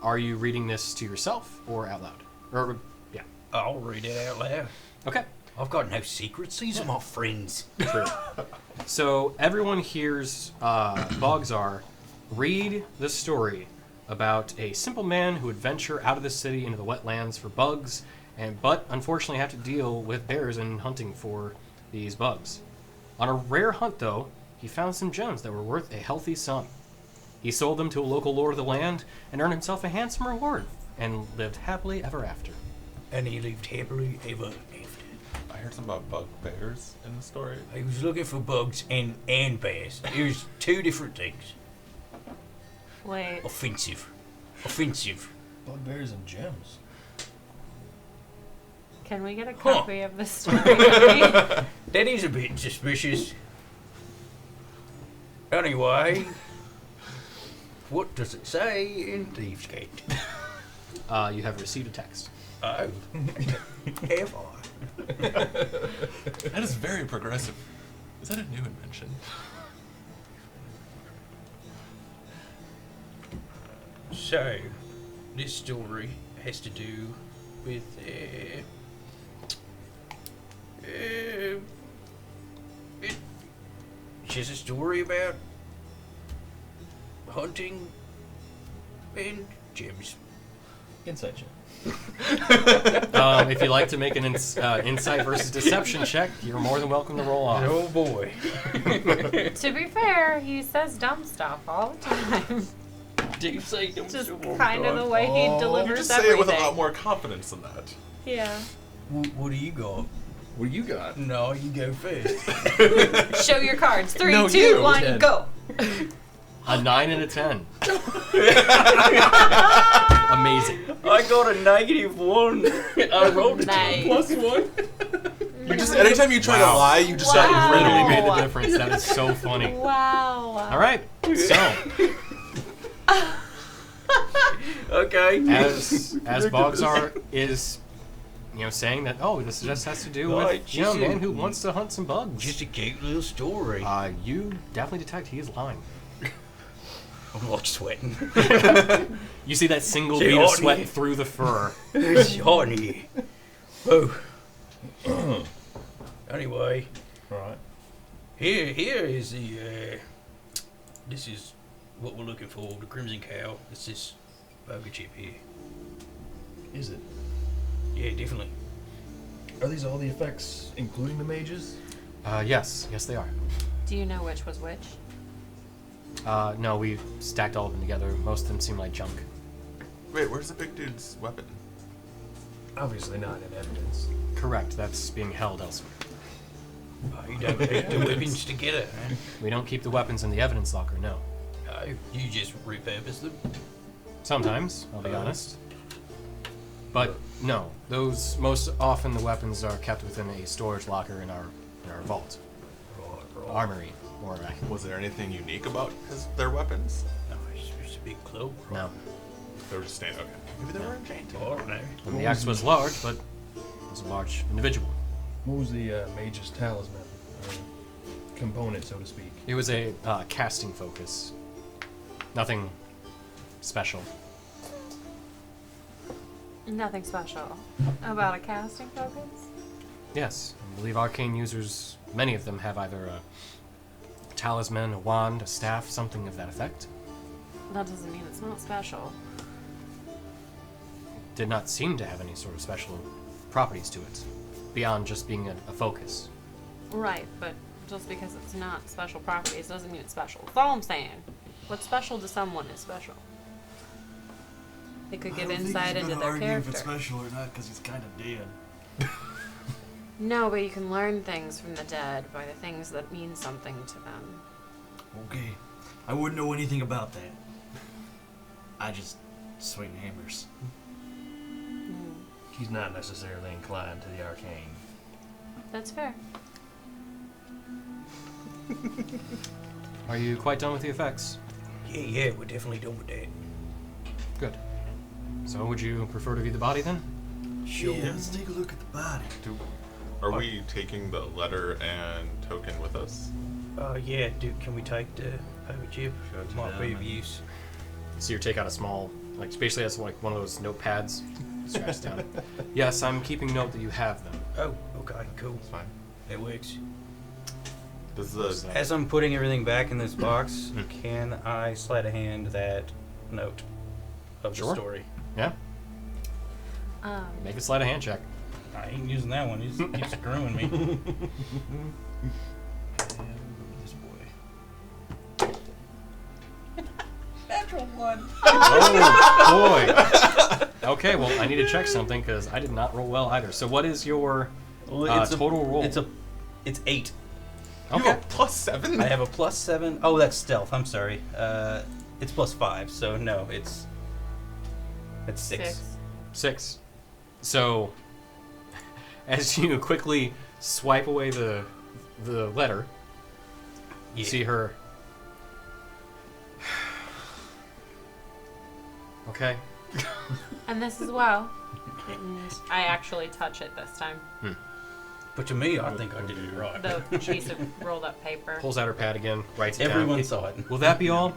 are you reading this to yourself or out loud? Or, yeah. I'll read it out loud. Okay. I've got no secrets. These are my friends. True. So everyone hears Bogzar read the story about a simple man who would venture out of the city into the wetlands for bugs, but unfortunately have to deal with bears and hunting for these bugs. On a rare hunt, though, he found some gems that were worth a healthy sum. He sold them to a local lord of the land and earned himself a handsome reward, and lived happily ever after. And he lived happily ever after. I heard something about bugbears in the story. He was looking for bugs and bears. It was two different things. Wait. Offensive. Bugbears and gems. Can we get a Huh. copy of this story? Maybe? That is a bit suspicious. Anyway, what does it say in Thieves' Cant? You have received a text. Oh, have I? That is very progressive. Is that a new invention? So, this story has to do with it's just a story about hunting and gems. Insight check. If you'd like to make an insight versus deception check, you're more than welcome to roll off. Oh boy. To be fair, he says dumb stuff all the time. Do you say dumb Just stuff all the kind of time? the way he You delivers just say everything. it with a lot more confidence than that. Yeah. What do you got? What do you got? No, you go first. Show your cards. 3, No, 2, you. 1, Ted. go. A 9 and a 10. Amazing. I got a -1. I rolled a 2. Nice. +1. You just anytime you try to lie, you just Wow. That really made the Wow. difference. That is so funny. Wow. All right. So, Okay. as Bogzar is, saying that, this just has to do Right, with a man who wants to hunt some bugs. Just a cute little story. You definitely detect he is lying. I'm like sweating. You see that single Say bead of hot sweat in through the fur. It's hot in here. Oh. Anyway, Right. here is the. This is what we're looking for. The Crimson Cow. It's this burger chip here. Is it? Yeah, definitely. Are these all the effects, including the mages? Yes, they are. Do you know which was which? No, we stacked all of them together. Most of them seem like junk. Wait, where's the big dude's weapon? Obviously not in evidence. Correct, that's being held elsewhere. Oh, you don't keep the weapons together, man. We don't keep the weapons in the evidence locker, no. No, you just repurpose them. Sometimes, I'll be honest. But no, those most often the weapons are kept within a storage locker in our vault. Armory, more accurately. Was there anything unique about their weapons? No, it's just a big club. No. They were just standing. Okay. Maybe they were enchained. I don't know. And the axe was large, but it was a large individual. What was the mage's talisman? Or component, so to speak. It was a casting focus. Nothing special. Nothing special about a casting focus. Yes, I believe arcane users, many of them have either a talisman, a wand, a staff, something of that effect. That doesn't mean it's not special. Did not seem to have any sort of special properties to it, beyond just being a focus. Right, but just because it's not special properties doesn't mean it's special. That's all I'm saying. What's special to someone is special. It could give insight into their If character. it's special or not, because he's kind of dead. No, but you can learn things from the dead by the things that mean something to them. Okay, I wouldn't know anything about that. I just swing hammers. He's not necessarily inclined to the arcane. That's fair. Are you quite done with the effects? Yeah, we're definitely done with that. Good. So would you prefer to view the body then? Sure. Yeah, let's take a look at the body. Are we taking the letter and token with us? Yeah, dude, can we take the paper chip? Shut Might down, be of man. use. So you take out a small, like basically that's like one of those notepads, scratch down. Yes, I'm keeping note that you have them. Oh, okay, cool. It's fine. That works. Does the As I'm putting everything back in this box, can I sleight of hand that note of Sure. the story? Yeah. Make a sleight of hand check. I ain't using that one. He just keeps screwing me. This boy. Natural one. Oh boy. Okay, well I need to check something because I did not roll well either. So what is your total roll? It's 8. you Okay. have a +7? I have a +7. Oh, that's stealth. I'm sorry. It's +5. So no, it's 6. 6. So, as you quickly swipe away the letter, you see her. Okay. And this as well. And I actually touch it this time. But to me, I think I did it right. The piece of rolled up paper. Pulls out her pad again, writes it Everyone down. saw it. Will that be all?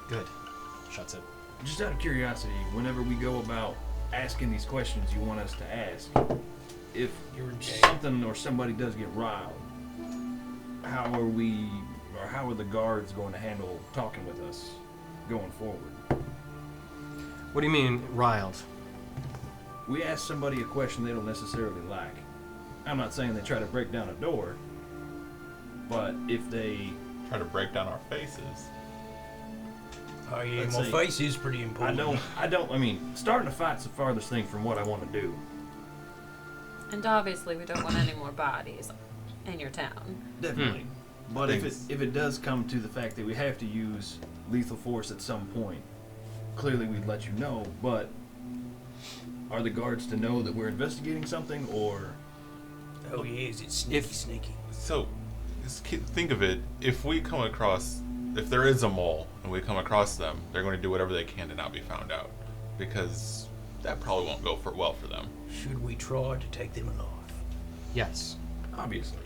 Good. Shuts it. Just out of curiosity, whenever we go about asking these questions you want us to ask, if something or somebody does get riled, how are the guards going to handle talking with us going forward? What do you mean, riled? We ask somebody a question they don't necessarily like. I'm not saying they try to break down a door, but if they Try to break down our faces. Oh yeah, Let's my see. face is pretty important. I mean, starting a fight's the farthest thing from what I want to do. And obviously we don't want any more bodies in your town. Definitely. But if Things- it does come to the fact that we have to use lethal force at some point, clearly we'd let you know, but are the guards to know that we're investigating something, or... Oh yeah, is it sneaky, sneaky? So, think of it. If there is a mole and we come across them, they're going to do whatever they can to not be found out, because that probably won't go well for them. Should we try to take them alive? Yes. Obviously.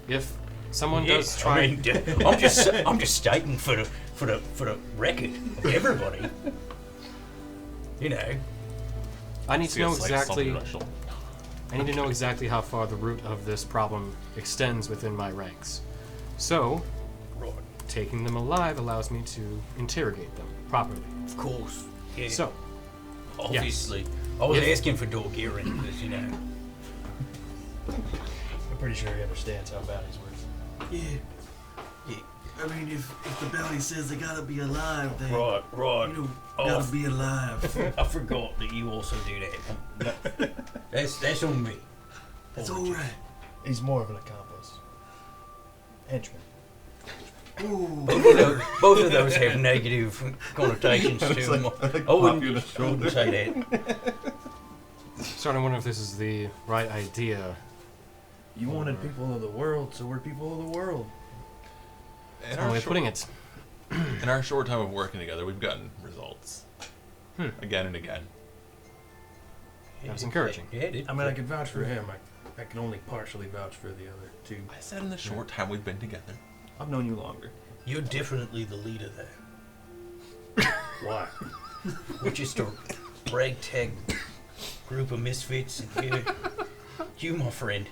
If Someone does try. I mean, I'm just stating for the record of everybody. You know. I need to know It's like exactly. something racial. I need to know exactly how far the root of this problem extends within my ranks. So, Right. taking them alive allows me to interrogate them properly. Of course. Yeah. So, obviously, I was If- asking for Dorgirin because you know. I'm pretty sure he understands how bad he's worth. Yeah. I mean, if the bounty says they gotta be alive, they Right. you know gotta be alive. I forgot that you also do that. That's on me. It's all right. He's more of an accomplice. Henchman. Ooh. Both of those have negative connotations to them. I wouldn't say that. starting to wonder if this is the right idea. You wanted people of the world, so we're people of the world. In That's our one way of short- putting it. In our short time of working together, we've gotten results. Hmm. Again and again. That was encouraging. Yeah, it I mean, I can vouch for him. I can only partially vouch for the other two. I said in the short time we've been together. I've known you longer. You're definitely the leader there. Why? We're just a ragtag group of misfits, and you, my friend,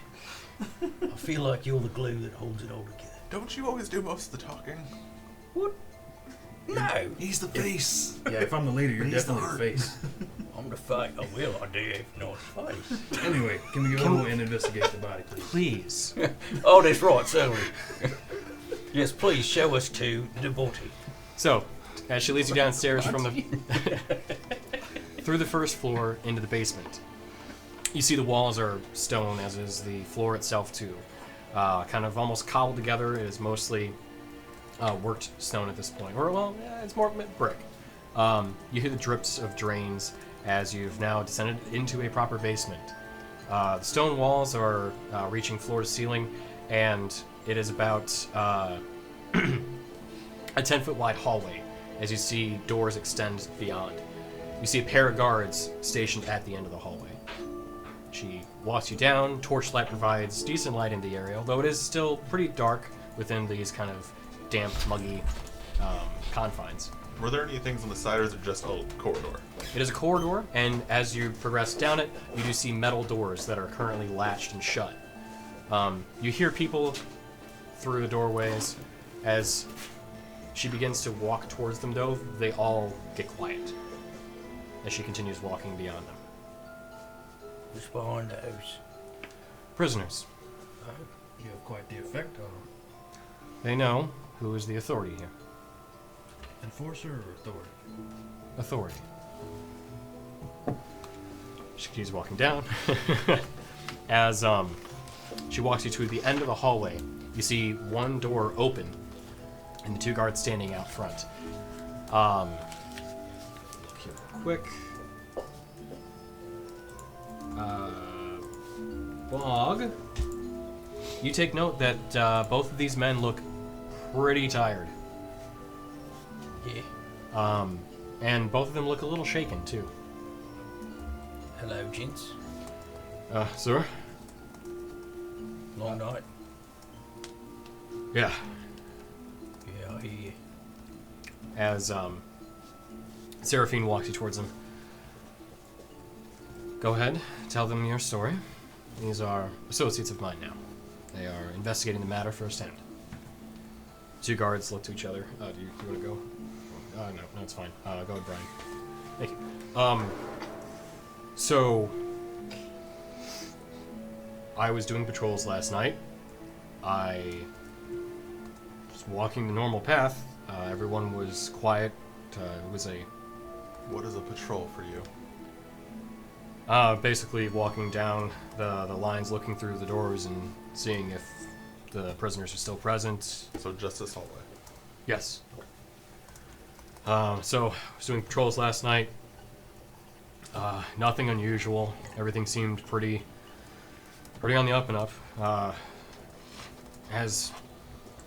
I feel like you're the glue that holds it all together. Don't you always do most of the talking? No, He's the face. Yeah, if I'm the leader, you're He's the definitely the heart. face. I'm the fight. I will. I do have no face. Anyway, can we go and investigate the body, please? Please. Oh, that's right. Sorry. Yes, please show us to the body. So, as she leads you downstairs from the through the first floor into the basement, you see the walls are stone, as is the floor itself too. Kind of almost cobbled together. It is mostly worked stone at this point, or well, it's more brick. You hear the drips of drains as you've now descended into a proper basement. The stone walls are reaching floor to ceiling, and it is about a 10-foot wide hallway as you see doors extend beyond. You see a pair of guards stationed at the end of the hallway. She walks you down. Torchlight provides decent light in the area, although it is still pretty dark within these kind of damp, muggy confines. Were there any things on the side, or is it just a corridor? It is a corridor, and as you progress down it, you do see metal doors that are currently latched and shut. You hear people through the doorways. As she begins to walk towards them, though, they all get quiet as she continues walking beyond them. Who's behind those? Prisoners. You have quite the effect on him. They know who is the authority here. Enforcer or authority? Authority. She keeps walking down. As she walks you to the end of the hallway, you see one door open and the two guards standing out front. Look here real quick. Bog, you take note that both of these men look pretty tired. Yeah. And both of them look a little shaken, too. Hello, gents. Sir? Long night. Yeah. Yeah, I hear you. As Seraphine walks you towards them. Go ahead, tell them your story. These are associates of mine now. They are investigating the matter firsthand. Two guards look to each other. Do you want to go? No, it's fine. Go ahead, Brian. Thank you. So, I was doing patrols last night. I was walking the normal path. Everyone was quiet. It was a What is a patrol for you? basically walking down the lines, looking through the doors and seeing if the prisoners are still present. So just this hallway. Yes. So, I was doing patrols last night. Nothing unusual. Everything seemed pretty on the up and up. As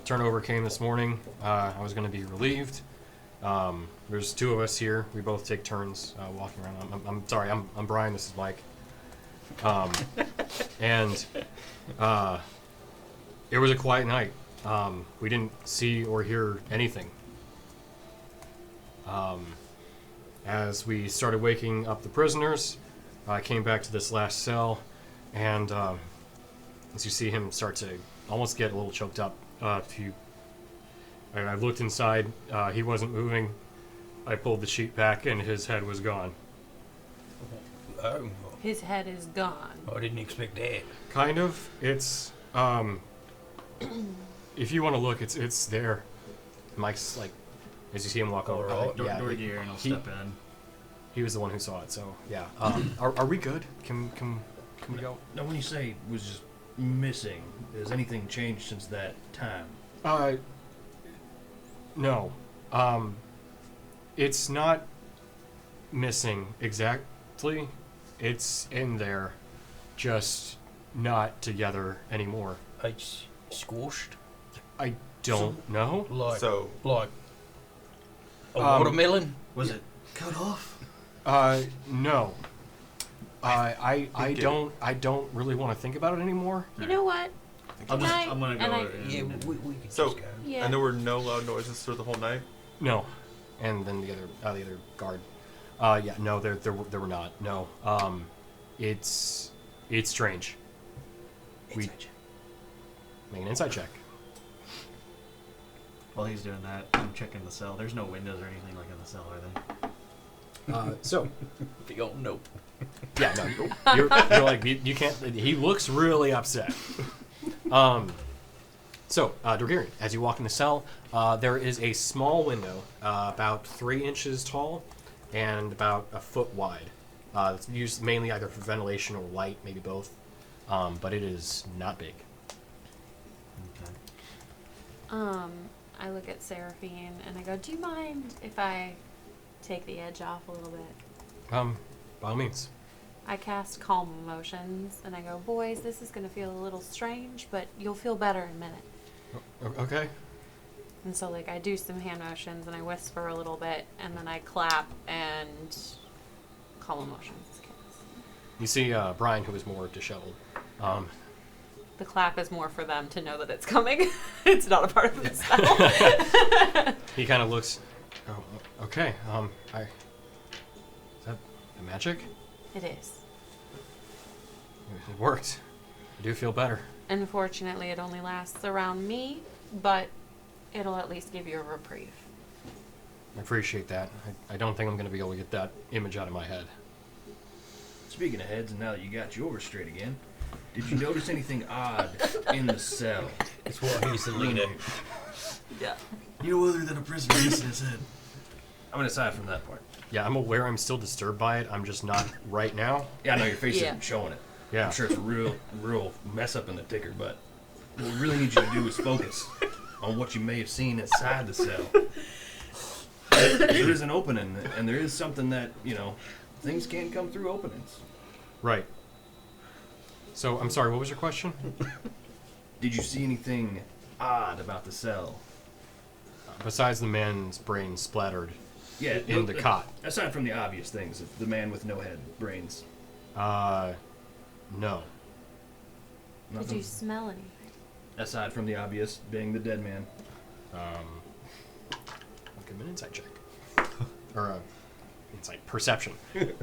turnover came this morning, I was going to be relieved. There's two of us here. We both take turns walking around. I'm sorry. I'm Brian. This is Mike. And It was a quiet night. We didn't see or hear anything. As we started waking up the prisoners, I came back to this last cell, and as you see him start to almost get a little choked up, and I looked inside, he wasn't moving. I pulled the sheet back, and his head was gone. Oh, His head is gone. I didn't expect that. Kind of. It's, if you want to look, it's there. Mike's like, as you see him walk over. Yeah, Dorgier and I'll step in. he was the one who saw it, so yeah. Are we good? Can we go? Now, when you say was just missing, has anything changed since that time? No. It's not missing exactly. It's in there, just not together anymore. It's squashed. I don't know. Like So a watermelon. Was it cut off? No. I get don't really want to think about it anymore. You know what? I'm gonna and go. I- Yeah, we could So- just go. Yeah. and there were no loud noises through the whole night. No. And then the other guard. Yeah, no, there were not. No. It's strange. We make an insight check. While he's doing that, I'm checking the cell. There's no windows or anything like in the cell, are they? So, Big old nope. yeah, no, you're like you can't. He looks really upset. So, Dorgirian, as you walk in the cell, there is a small window, about 3 inches tall, and about a foot wide. It's used mainly either for ventilation or light, maybe both. But it is not big. Okay. I look at Seraphine and I go, do you mind if I take the edge off a little bit? By all means. I cast Calm Emotions and I go, boys, this is going to feel a little strange, but you'll feel better in a minute. Okay. And so, like, I do some hand motions and I whisper a little bit and then I clap and Calm Emotions is cast. You see Brian, who is more disheveled. The clap is more for them to know that it's coming. It's not a part of the spell. He kind of looks. Oh, okay. Is that the magic? It is. It worked. I do feel better. Unfortunately, it only lasts around me, but it'll at least give you a reprieve. I appreciate that. I don't think I'm going to be able to get that image out of my head. Speaking of heads, and now that you got yours straight again, did you notice anything odd in the cell? It's what he's the leader. Yeah. You know, other than a prisoner missing his head. I'm gonna aside from that part. Yeah, I'm aware I'm still disturbed by it. I'm just not right now. Yeah, I know your face Yeah. isn't showing it. Yeah. I'm sure it's a real mess up in the ticker, but what we really need you to do is focus on what you may have seen inside the cell. There is an opening, and there is something that, things can come through openings. Right. So, I'm sorry, what was your question? Did you see anything odd about the cell? Besides the man's brain splattered Yeah, in the cot. Aside from the obvious things, the man with no head, brains. No. Did Nothing you smell anything? aside from the obvious, being the dead man. Give him an insight check. Or insight perception.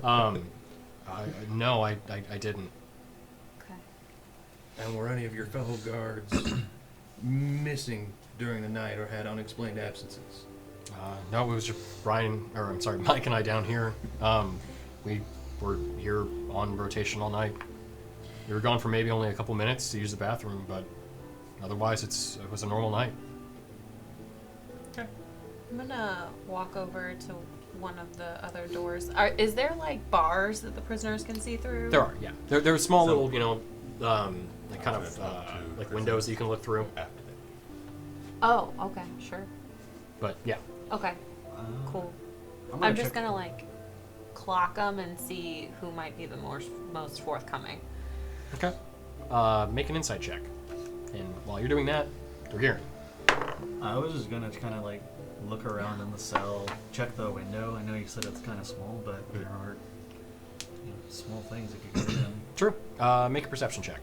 No, I didn't. Okay. And were any of your fellow guards missing during the night or had unexplained absences? No, it was just Mike and I down here. We were here on rotation all night. We were gone for maybe only a couple minutes to use the bathroom, but otherwise it was a normal night. I'm gonna walk over to one of the other doors. Is there like bars that the prisoners can see through? There are, yeah. There are small So- little, like kind of like windows that you can look through. Oh, okay, sure. But yeah, Okay, cool. I'm I'm just check- gonna like clock them and see who might be the most forthcoming. okay. Make an insight check, and while you're doing that, we're here. I was just gonna kind of like look around in the cell, check the window. I know you said it's kind of small, but there are small things that could get in. True. Make a perception check,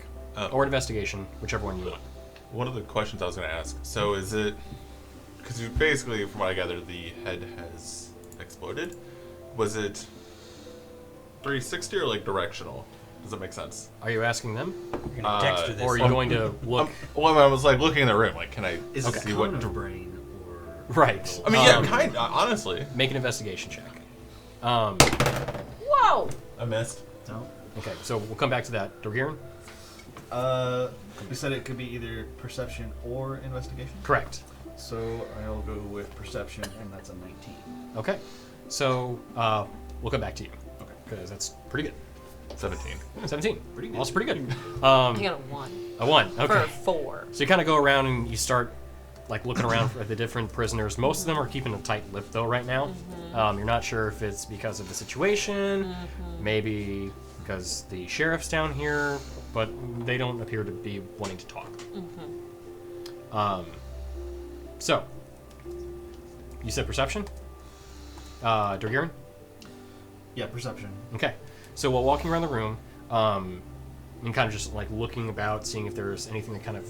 or investigation, whichever one you want. one of the questions I was going to ask. So is it because basically, from what I gather, the head has exploded? Was it 360 or like directional? Does that make sense? Are you asking them, You're gonna Dexter this. or are you going to look? Well, I was like looking in the room. Like, can I Is it see what? brain or Right. I mean, yeah, kind. Honestly, Make an investigation check. Whoa! I missed. No? Okay, so we'll come back to that. Dorgiran? We said it could be either perception or investigation. Correct. So I'll go with perception, and that's a 19. Okay, so we'll come back to you. Okay. Because that's pretty good. 17. 17. Pretty good. Also pretty good. I got a 1. A 1. For Okay. a 4. So you kind of go around and you start like looking around for the different prisoners. Most of them are keeping a tight lip though right now. You're not sure if it's because of the situation, maybe because the sheriff's down here, but they don't appear to be wanting to talk. So you said perception, Dorgiran? Yeah, perception. Okay. So while walking around the room, and kind of just like looking about, seeing if there's anything that kind of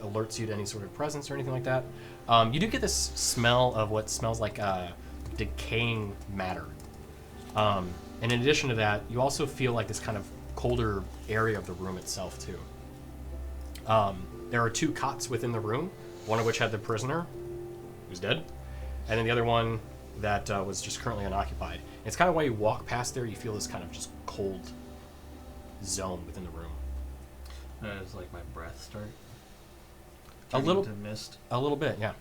alerts you to any sort of presence or anything like that, you do get this smell of what smells like decaying matter. And in addition to that, you also feel like this kind of colder area of the room itself too. There are 2 cots within the room, one of which had the prisoner, who's dead, and then the other one that was just currently unoccupied. It's kind of while you walk past there, you feel this kind of just cold zone within the room. Does like my breath start? A turning little- to mist, A little bit, yeah.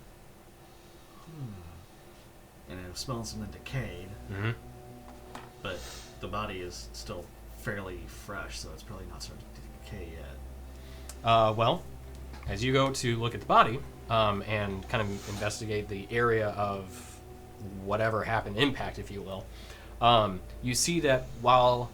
and it smells something decayed, Mm-hmm. but the body is still fairly fresh, so it's probably not starting to decay yet. Well, as you go to look at the body and kind of investigate the area of whatever happened, impact, if you will, you see that while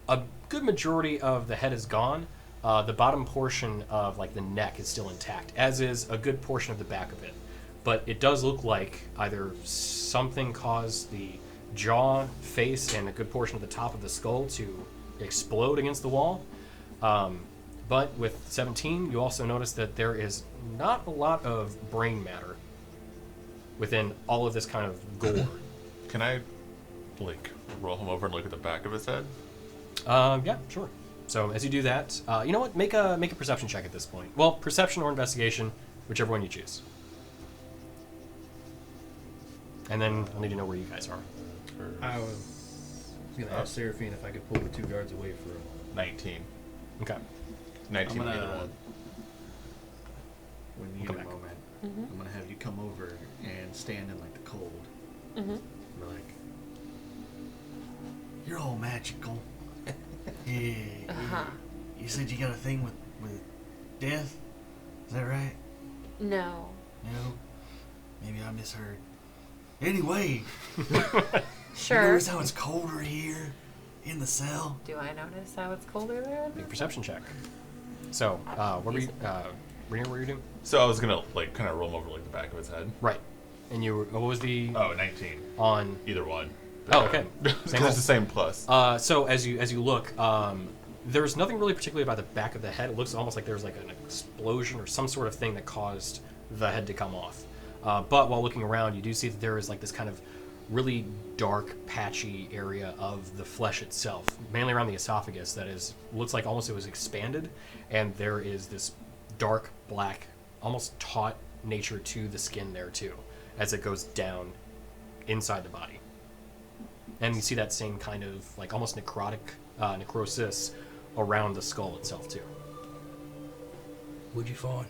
a good majority of the head is gone, the bottom portion of like the neck is still intact, as is a good portion of the back of it. But it does look like either something caused the jaw, face, and a good portion of the top of the skull to explode against the wall. But with 17, you also notice that there is not a lot of brain matter within all of this kind of gore. Can I, like, roll him over and look at the back of his head? Yeah, sure. So as you do that, you know what? Make a perception check at this point. Well, perception or investigation, whichever one you choose. And then I'll need to know where you guys are. I was gonna ask Seraphine if I could pull the 2 guards away for a moment. 19. Okay. 19 I'm either gonna, one. when you need Come a back. moment, Mm-hmm. I'm gonna have you come over and stand in like the cold. Mm-hmm. We're like, you're all magical. Yeah. Uh-huh. You said you got a thing with death? Is that right? No. No? Maybe I misheard. Anyway, you Sure. notice how it's colder here in the cell? Do I notice how it's colder there? Make a perception check. So, what were you, Rainier, what were you doing? So I was gonna, like, kind of roll him over, like, the back of his head. Right. And you were, what was the Oh, 19. on? Either one. Oh, okay. Because Same roll. it's the same plus. So as you look, there's nothing really particularly about the back of the head. It looks almost like there's like an explosion or some sort of thing that caused the head to come off. But while looking around, you do see that there is like this kind of really dark, patchy area of the flesh itself, mainly around the esophagus, that is looks like almost it was expanded, and there is this dark black, almost taut nature to the skin there too, as it goes down inside the body. And you see that same kind of like almost necrotic necrosis around the skull itself too. What'd you find?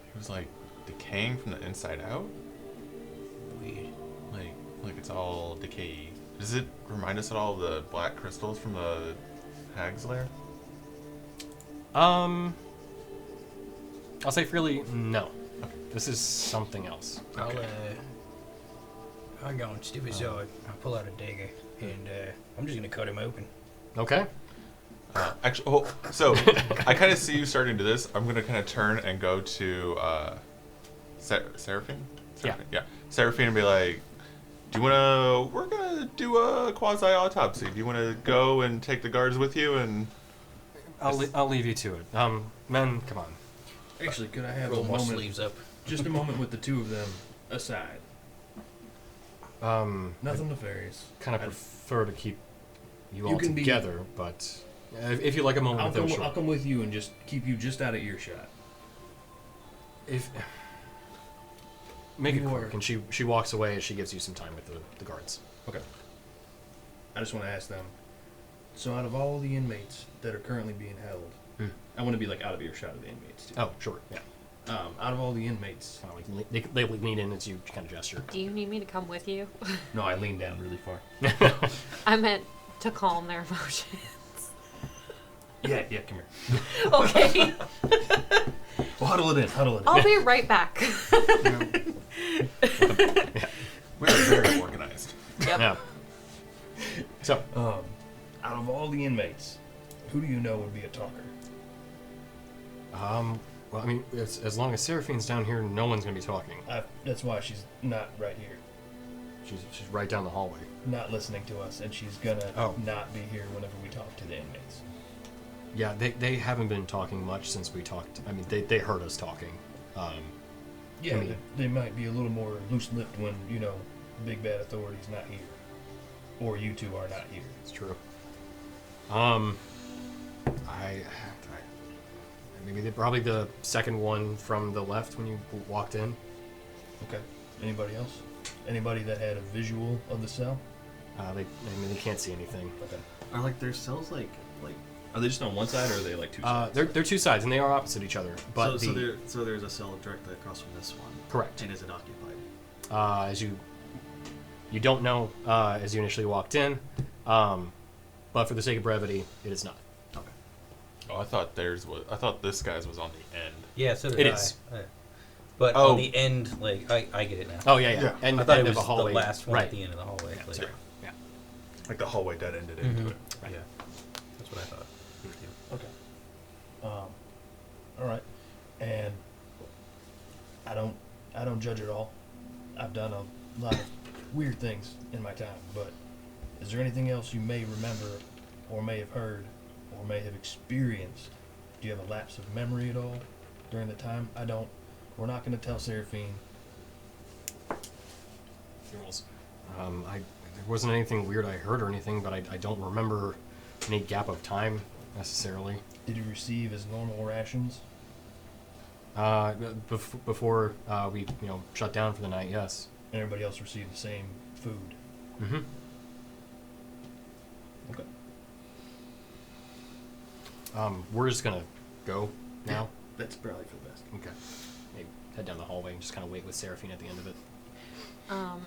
It was, like, decaying from the inside out. Weird. Like it's all decay. Does it remind us at all of the black crystals from the Hag's Lair? I'll say freely no. This is something else. Okay. I'll go and step aside. I'll pull out a dagger, and I'm just gonna cut him open. Okay. Actually, so I kind of see you starting to do this. I'm gonna kind of turn and go to Seraphine. Yeah. Seraphine and be like, "Do you wanna? We're gonna do a quasi autopsy. Do you wanna go and take the guards with you?" And I'll leave you to it. Men, come on. Actually, could I have Roll a more moment? sleeves up. Just a moment with the two of them aside. Nothing nefarious. Kind of I- prefer to keep you You all can be- together, but if you like a moment I'll with them, come. sure. I'll come with you and just keep you just out of earshot. If make it You quick, are- and she walks away as she gives you some time with the guards. Okay. I just want to ask them. So, out of all the inmates that are currently being held, I want to be like out of earshot of the inmates too. Oh, sure, yeah. Out of all the inmates, Kind of like they lean in as you kind of gesture. Do you need me to come with you? no, I lean down really far. I meant to calm their emotions. Yeah, come here. Okay. Well, huddle it in. Huddle it in. I'll be right back. We are very organized. Yep. Yeah. So, Out of all the inmates, who do you know would be a talker? well, I mean, as long as Seraphine's down here, no one's gonna be talking. That's why she's not right here, She's right down the hallway. not listening to us, and she's gonna Oh. not be here whenever we talk to the inmates. Yeah, they haven't been talking much since we talked. I mean, they heard us talking. Yeah, I mean- they might be a little more loose-lipped when big bad authority's not here, or you two are not here. It's true. Maybe probably the second one from the left when you walked in. Okay. Anybody else? Anybody that had a visual of the cell? They can't see anything. Okay. Are like their cells like Are they just on one side, or are they like two sides? They're two sides, and they are opposite each other. But so there's a cell directly across from this one. Correct. And is it occupied? As you don't know as you initially walked in, but for the sake of brevity, it is not. Okay. Oh, I thought this guy's was on the end. Yeah, so did It I. is. But Oh. on the end, like I get it now. Oh yeah. Yeah. And I thought end it of was a hallway. the last one right. at the end of the hallway. Yeah, like, sorry. Yeah. Like the hallway dead ended into it. Right. Yeah, that's what I thought. Okay. All right. And I don't judge at all. I've done a lot of weird things in my time, but is there anything else you may remember, or may have heard, or may have experienced? Do you have a lapse of memory at all during the time? I don't. We're not going to tell Seraphine. There wasn't anything weird I heard or anything, but I don't remember any gap of time necessarily. Did you receive his normal rations? Before we shut down for the night, yes. And everybody else received the same food? Mm-hmm. Okay. We're just gonna go now. That's probably for the best. Okay. Maybe head down the hallway and just kind of wait with Seraphine at the end of it.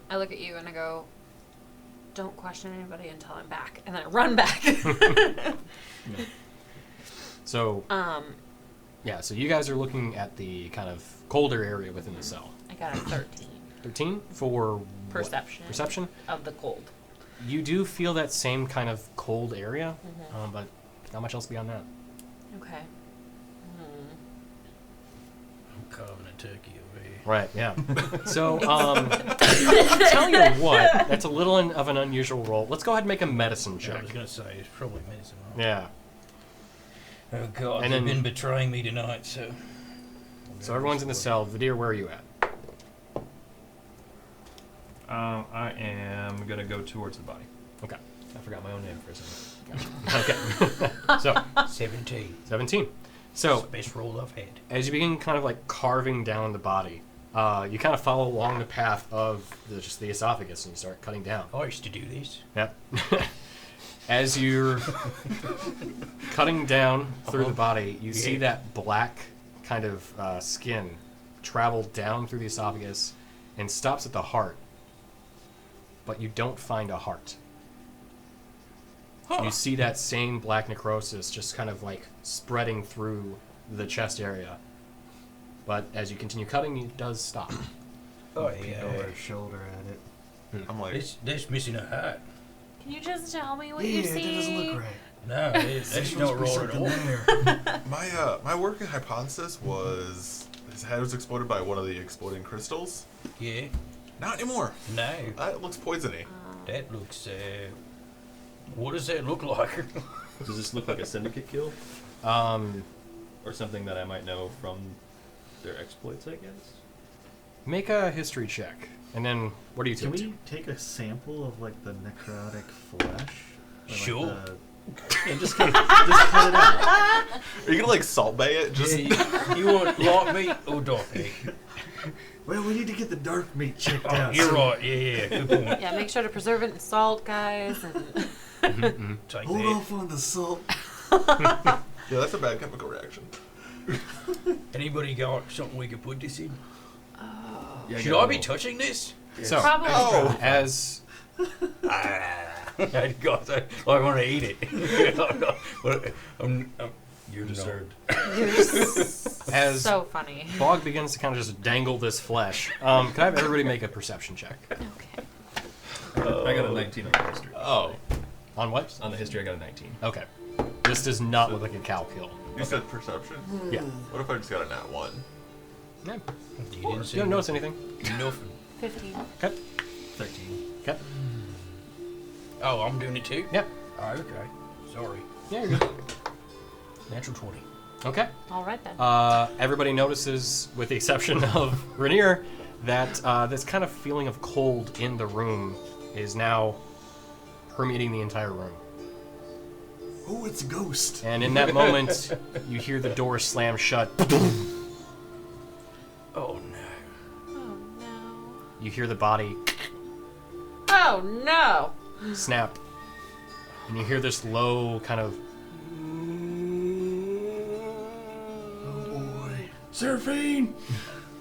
I look at you and I go, don't question anybody until I'm back. And then I run back. So, yeah, so you guys are looking at the kind of colder area within the cell. I got a 13. 13 for what? Perception. Perception? Of the cold. You do feel that same kind of cold area, Mhm. but not much else beyond that. Okay. I'm carving a turkey over here. Right, yeah. So, tell you what, that's a little of an unusual roll. Let's go ahead and make a medicine I check. was gonna say it's probably medicine. Right? Yeah. Oh God, And you've then- been betraying me tonight, so. So everyone's in the cell. Vidir, where are you at? I am gonna go towards the body. Okay. I forgot my own name for a second. Okay. So, 17. 17. So, Best roll I've had. as you begin kind of like carving down the body, you kind of follow along the path of just the esophagus and you start cutting down. I used to do this. Yep. As you're cutting down through the body, you see that black kind of skin travel down through the esophagus and stops at the heart. But you don't find a heart. You see that same black necrosis just kind of like spreading through the chest area. But as you continue cutting, it does stop. Oh Peek yeah. over his shoulder at it. I'm like, That's missing a heart. Can you just tell me what Yeah, you it see? doesn't look right. No, that's There's not supposed to right be at something all. there. my working hypothesis was his head was exploded by one of the exploding crystals. Yeah. Not anymore. No. That looks poisony. That looks. What does that look like? Does this look like a syndicate kill? Or something that I might know from their exploits, I guess. Make a history check, and then what do you Can take? we take a sample of like the necrotic flesh? Or, like, Sure. Yeah, just cut it out. Are you gonna like salt bay it? Just You want light meat or dark meat? Well, we need to get the dark meat checked out. You're so- right. Yeah, good point. Yeah, make sure to preserve it in salt, guys. And Take Hold that. off on the salt. yeah, that's a bad chemical reaction. Anybody got something we could put this in? Yeah, Should I be touching this? So, probably. as God, I want to eat it. You're disturbed. You're as so funny. Bog begins to kind of just dangle this flesh, can I have everybody make a perception check? Okay. I got a 19 on the history. Oh, On what? On the history, I got a 19. Okay. This does not look like a cow kill. you said perception. Yeah. What if I just got a nat 1? Yeah. You You didn't see don't notice anything. nothing. 15. Okay. 13. Okay. Oh, I'm doing it too? Yep. Oh, okay. Sorry. Yeah, you're good. Natural 20. Okay. All right then. Everybody notices, with the exception of Rainier, that this kind of feeling of cold in the room is now permeating the entire room. Oh, it's a ghost. And in that moment, you hear the door slam shut. Oh, no. Oh no. You hear the body Oh no. snap. And you hear this low kind of Seraphine!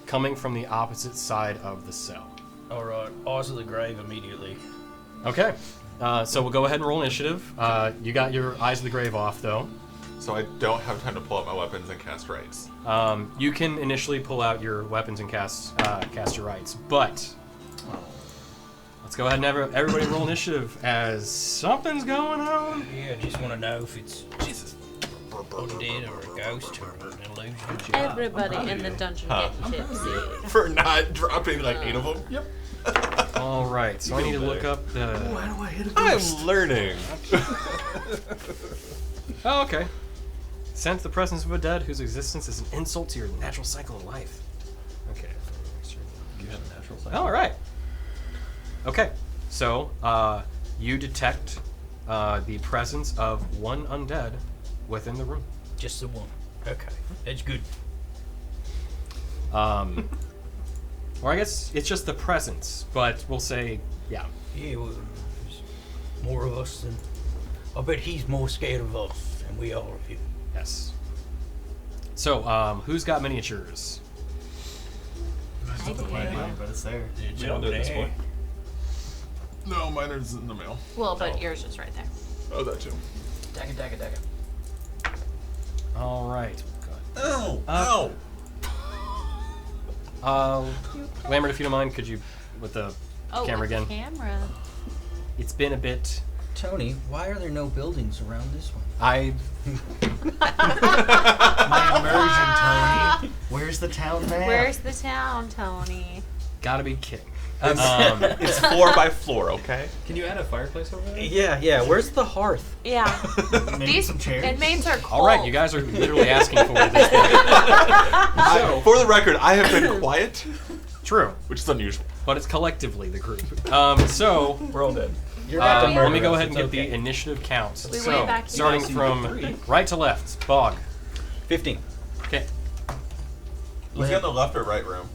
coming from the opposite side of the cell. All right. Eyes of the grave immediately. Okay. So we'll go ahead and roll initiative. You got your Eyes of the Grave off, though. So I don't have time to pull out my weapons and cast rites. You can initially pull out your weapons and cast your rights, but let's go ahead and everybody roll initiative as something's going on. Yeah, I just want to know if it's undead or a ghost or an illusion. Everybody in the dungeon getting tipsy. For not dropping like 8 of them. Yep. All right, so I need to look up the. Why do I hit a I'm ghost? learning. Oh, okay. Sense the presence of a dead whose existence is an insult to your natural cycle of life. Okay. You have a natural cycle. All right. Okay, so you detect the presence of one undead within the room. Just the one. Okay. That's good. Or I guess it's just the presence, but we'll say, yeah. Yeah, well, there's more of us than. I bet he's more scared of us than we are of him. Yes. So, who's got miniatures? I do. But it's there. It's We don't do it up this there. point. No, mine is in the mail. Well, but yours is right there. Oh, that too. Dagger, dagger, dagger. All right. Ow! Ow! Lambert, if you don't mind, could you, with the camera with again? The camera. It's been a bit. Tony, why are there no buildings around this one? I My immersion, Tony. Where's the town map? Where's the town, Tony? gotta be kidding. It's floor by floor, okay? Can you add a fireplace over there? Yeah. Where's the hearth? Yeah. Maybe These some chairs? inmates are cold. All right, you guys are literally asking for it this point. For the record, I have been quiet, True, which is unusual. but it's collectively the group. So We're all dead. You're not the let me murderer, go ahead and it's get okay. the initiative count. We So way back starting here. from right to left, Bog. 15. Okay. Was he on the left or right room?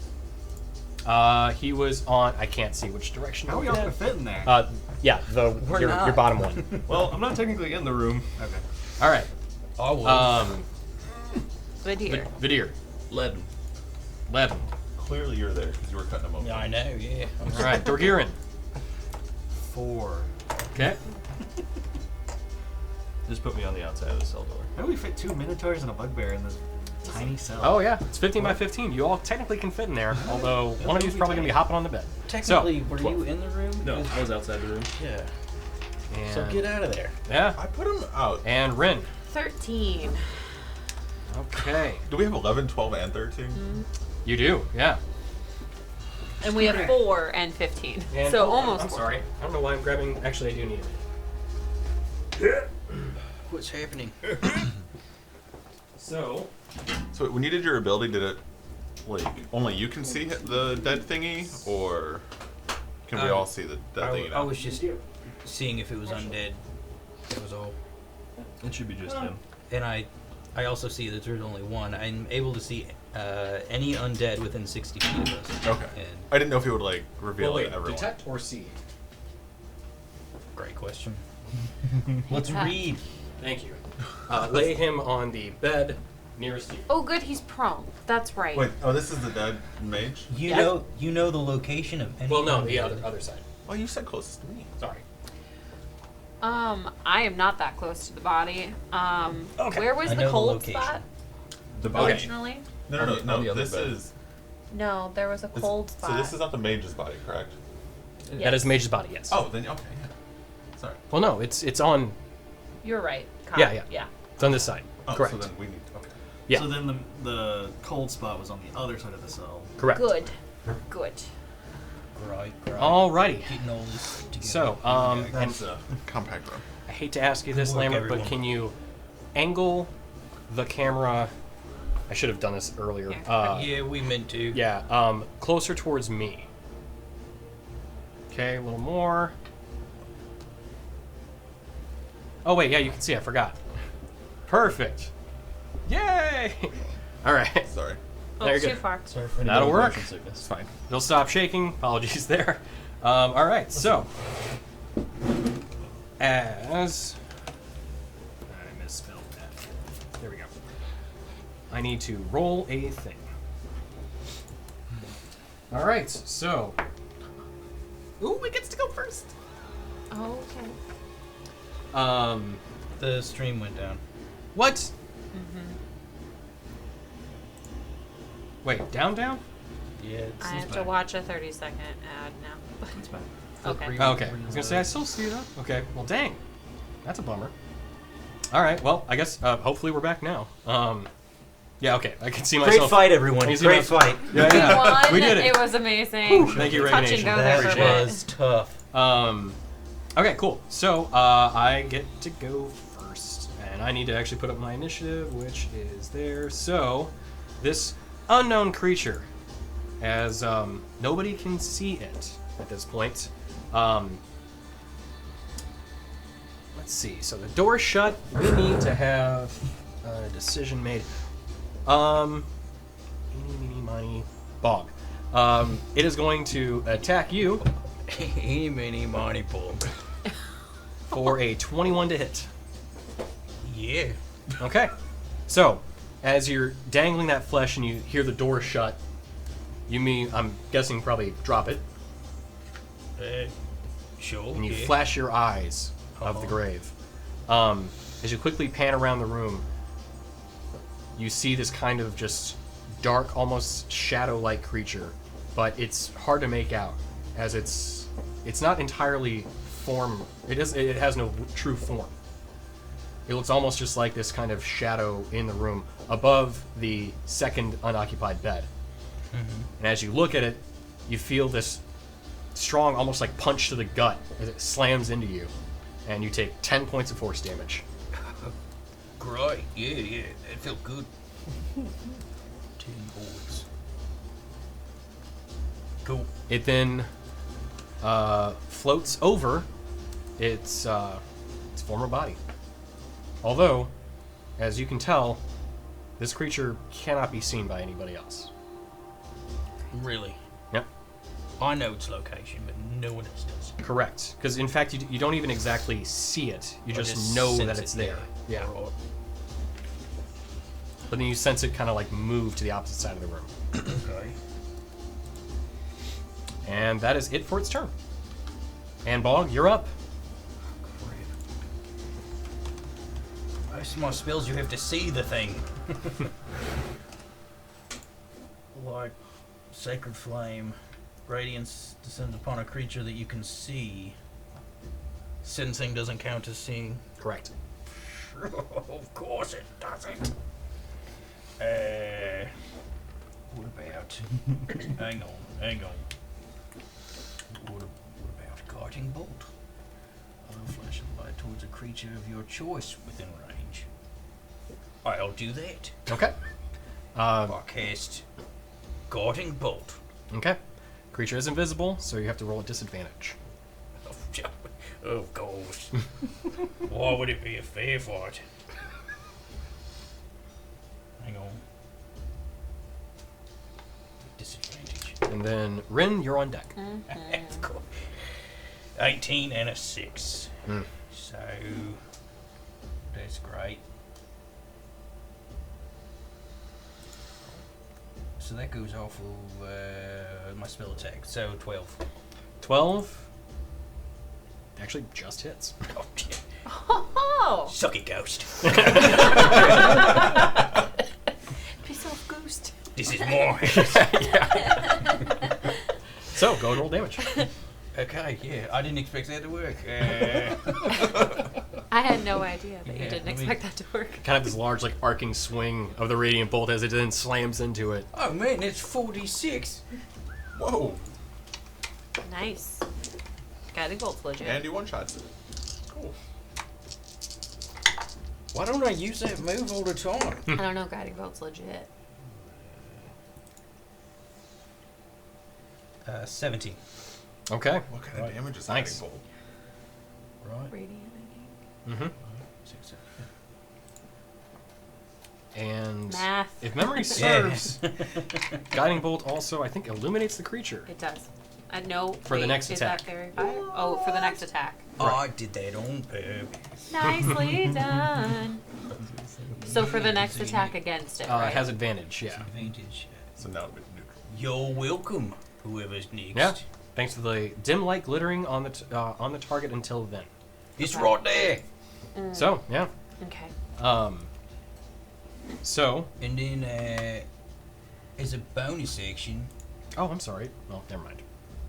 He was on. I can't see which direction. How are we you're all looking gonna fit in there? at. Yeah, We're your not. bottom one. Well, I'm not technically in the room. Okay. All right. I would. Good here. Vidir. Lead. Levin. Clearly you're there because you were cutting him open. Yeah, I know, yeah. All right. Dorgirin. 4. Okay. Just put me on the outside of the cell door. How do we fit 2 minotaurs and a bugbear in this tiny cell? Oh yeah, it's 15 by 15. You all technically can fit in there, although one of you is probably gonna be hopping on the bed. Technically, were 12. you in the room? No, I was outside the room. Yeah. And, So get out of there. Yeah. I put him out. And Rin. 13. Okay. Do we have 11, 12, and 13? You do. Yeah. And we have 4 and 15. And, so oh, almost I'm 4. sorry. I don't know why I'm grabbing. Actually, I do need it. What's happening? So when you did your ability, did it like only you can see the dead thingy, or can we all see the dead thingy? I was just seeing if it was undead. That was all. It should be just him. And I also see that there's only one. I'm able to see any undead within 60 feet of us. Okay. And I didn't know if he would like reveal wait, it to everyone. detect or see? great question. Let's read. Thank you. Lay him on the bed nearest you. Oh, good, he's prone. That's right. Wait, this is the dead mage? You know the location of any. Well, no, the undead. other side. Oh, you said closest to me. Sorry. I am not that close to the body. Okay. Where was I the know the cold location. spot The body. originally? No, On the other this bed. is. No, there was a cold So spot. this is not the mage's body, correct? Yes. That is Mage's body, yes. Oh, then okay, yeah. Sorry. Well, no, it's on. You're right. Kyle. Yeah. It's on this side. Oh, Correct. So then we need. Okay. Yeah. So then the cold spot was on the other side of the cell. Correct. Good. Good. Right. Alrighty. Getting all this together. So, and That's a compact room. I hate to ask you this, Good work, Lambert, but everyone. can you angle the camera? I should have done this earlier. Yeah, we meant to. Yeah, closer towards me. Okay, a little more. Oh wait, yeah, you can see. I forgot. Perfect. Yay! All right. Sorry. Oh, There you too go. far. Sorry for any That'll work. motion sickness. It's fine. It'll stop shaking. Apologies there. All right, so as I misspelled that. There we go. I need to roll a thing. All right, so. Ooh, it gets to go first. Oh, okay. The stream went down. What? Mm-hmm. Wait, down? Yeah, it's I have to watch a 30-second ad now. That's bad. Okay. Oh, okay. I was gonna say I still see that. Okay. Well, dang. That's a bummer. All right. Well, I guess hopefully we're back now. Yeah. Okay. I can see myself. Great fight, everyone. Can you see Great my- fight. Yeah, We yeah. won. We did it. It was amazing. Thank you, Touch Regnation. and go there for a That bit. was tough. Okay. Cool. So I get to go first, and I need to actually put up my initiative, which is there. So this unknown creature, as nobody can see it at this point. Let's see. So the door's shut. We need to have a decision made. Eeny, meeny, miny, bog. It is going to attack you Eeny, meeny, miny, pull. for a 21 to hit. Yeah. Okay. So, as you're dangling that flesh and you hear the door shut, I'm guessing probably drop it, Sure. and you yeah. flash your eyes of the grave. As you quickly pan around the room, you see this kind of just dark, almost shadow-like creature, but it's hard to make out, as it's not entirely form. It has no true form. It looks almost just like this kind of shadow in the room above the second unoccupied bed. And as you look at it, you feel this strong, almost like punch to the gut as it slams into you, and you take 10 points of force damage. Great. Yeah. That felt good. 10 boards. Cool. It then floats over its former body. Although, as you can tell, this creature cannot be seen by anybody else. Really. Yep. I know its location, but no one else does. Correct. Because in fact, you don't even exactly see it. You I just know sense that it's it, there. Yeah. Right. But then you sense it kind of like move to the opposite side of the room. Okay. And that is it for its turn. And Bog, you're up. Most of my spells, you have to see the thing. Like Sacred Flame, Radiance descends upon a creature that you can see. Sensing doesn't count as seeing. Correct. Of course it doesn't. What about? hang on. What about Guarding Bolt? I'll flash a light towards a creature of your choice within range. I'll do that. Okay. I'll cast Guarding Bolt. Okay. Creature is invisible, so you have to roll a disadvantage. Of course. Why would it be a fair fight? Hang on. Disadvantage. And then, Rin, you're on deck. Of course. 18 and a 6. Mm. So, that's great. So that goes off of my spell attack. So 12. 12 actually just hits. Oh, yeah. Oh! Suck it, ghost. Piece of ghost. This is more. So, go and roll damage. Okay, yeah. I didn't expect that to work. I had no idea that you Yeah, didn't I mean- expect that to work. Kind of this large, like, arcing swing of the radiant bolt as it then slams into it. Oh man, it's 46. Whoa. Nice. Guiding bolt's legit. And you one-shots it. Cool. Why don't I use that move all the time? I don't know, guiding bolt's legit. 17. Okay. What kind of damage is Nice. Guiding Bolt? Right. Radiant, I Mm-hmm. 6, And Math. if memory serves, Guiding Bolt also, I think, illuminates the creature. think. It does. No. For the next is attack. That very fire? Oh, for the next attack. I did that on purpose. Nicely done. So for the next attack against it, right? It has advantage, yeah. Advantage. So now it's neutral. You're welcome, whoever's next. Yeah. Thanks to the dim light glittering on the target until then. It's Okay. right there. So, yeah. Okay. So, And then, as a bonus action, oh, I'm sorry. Well, never mind.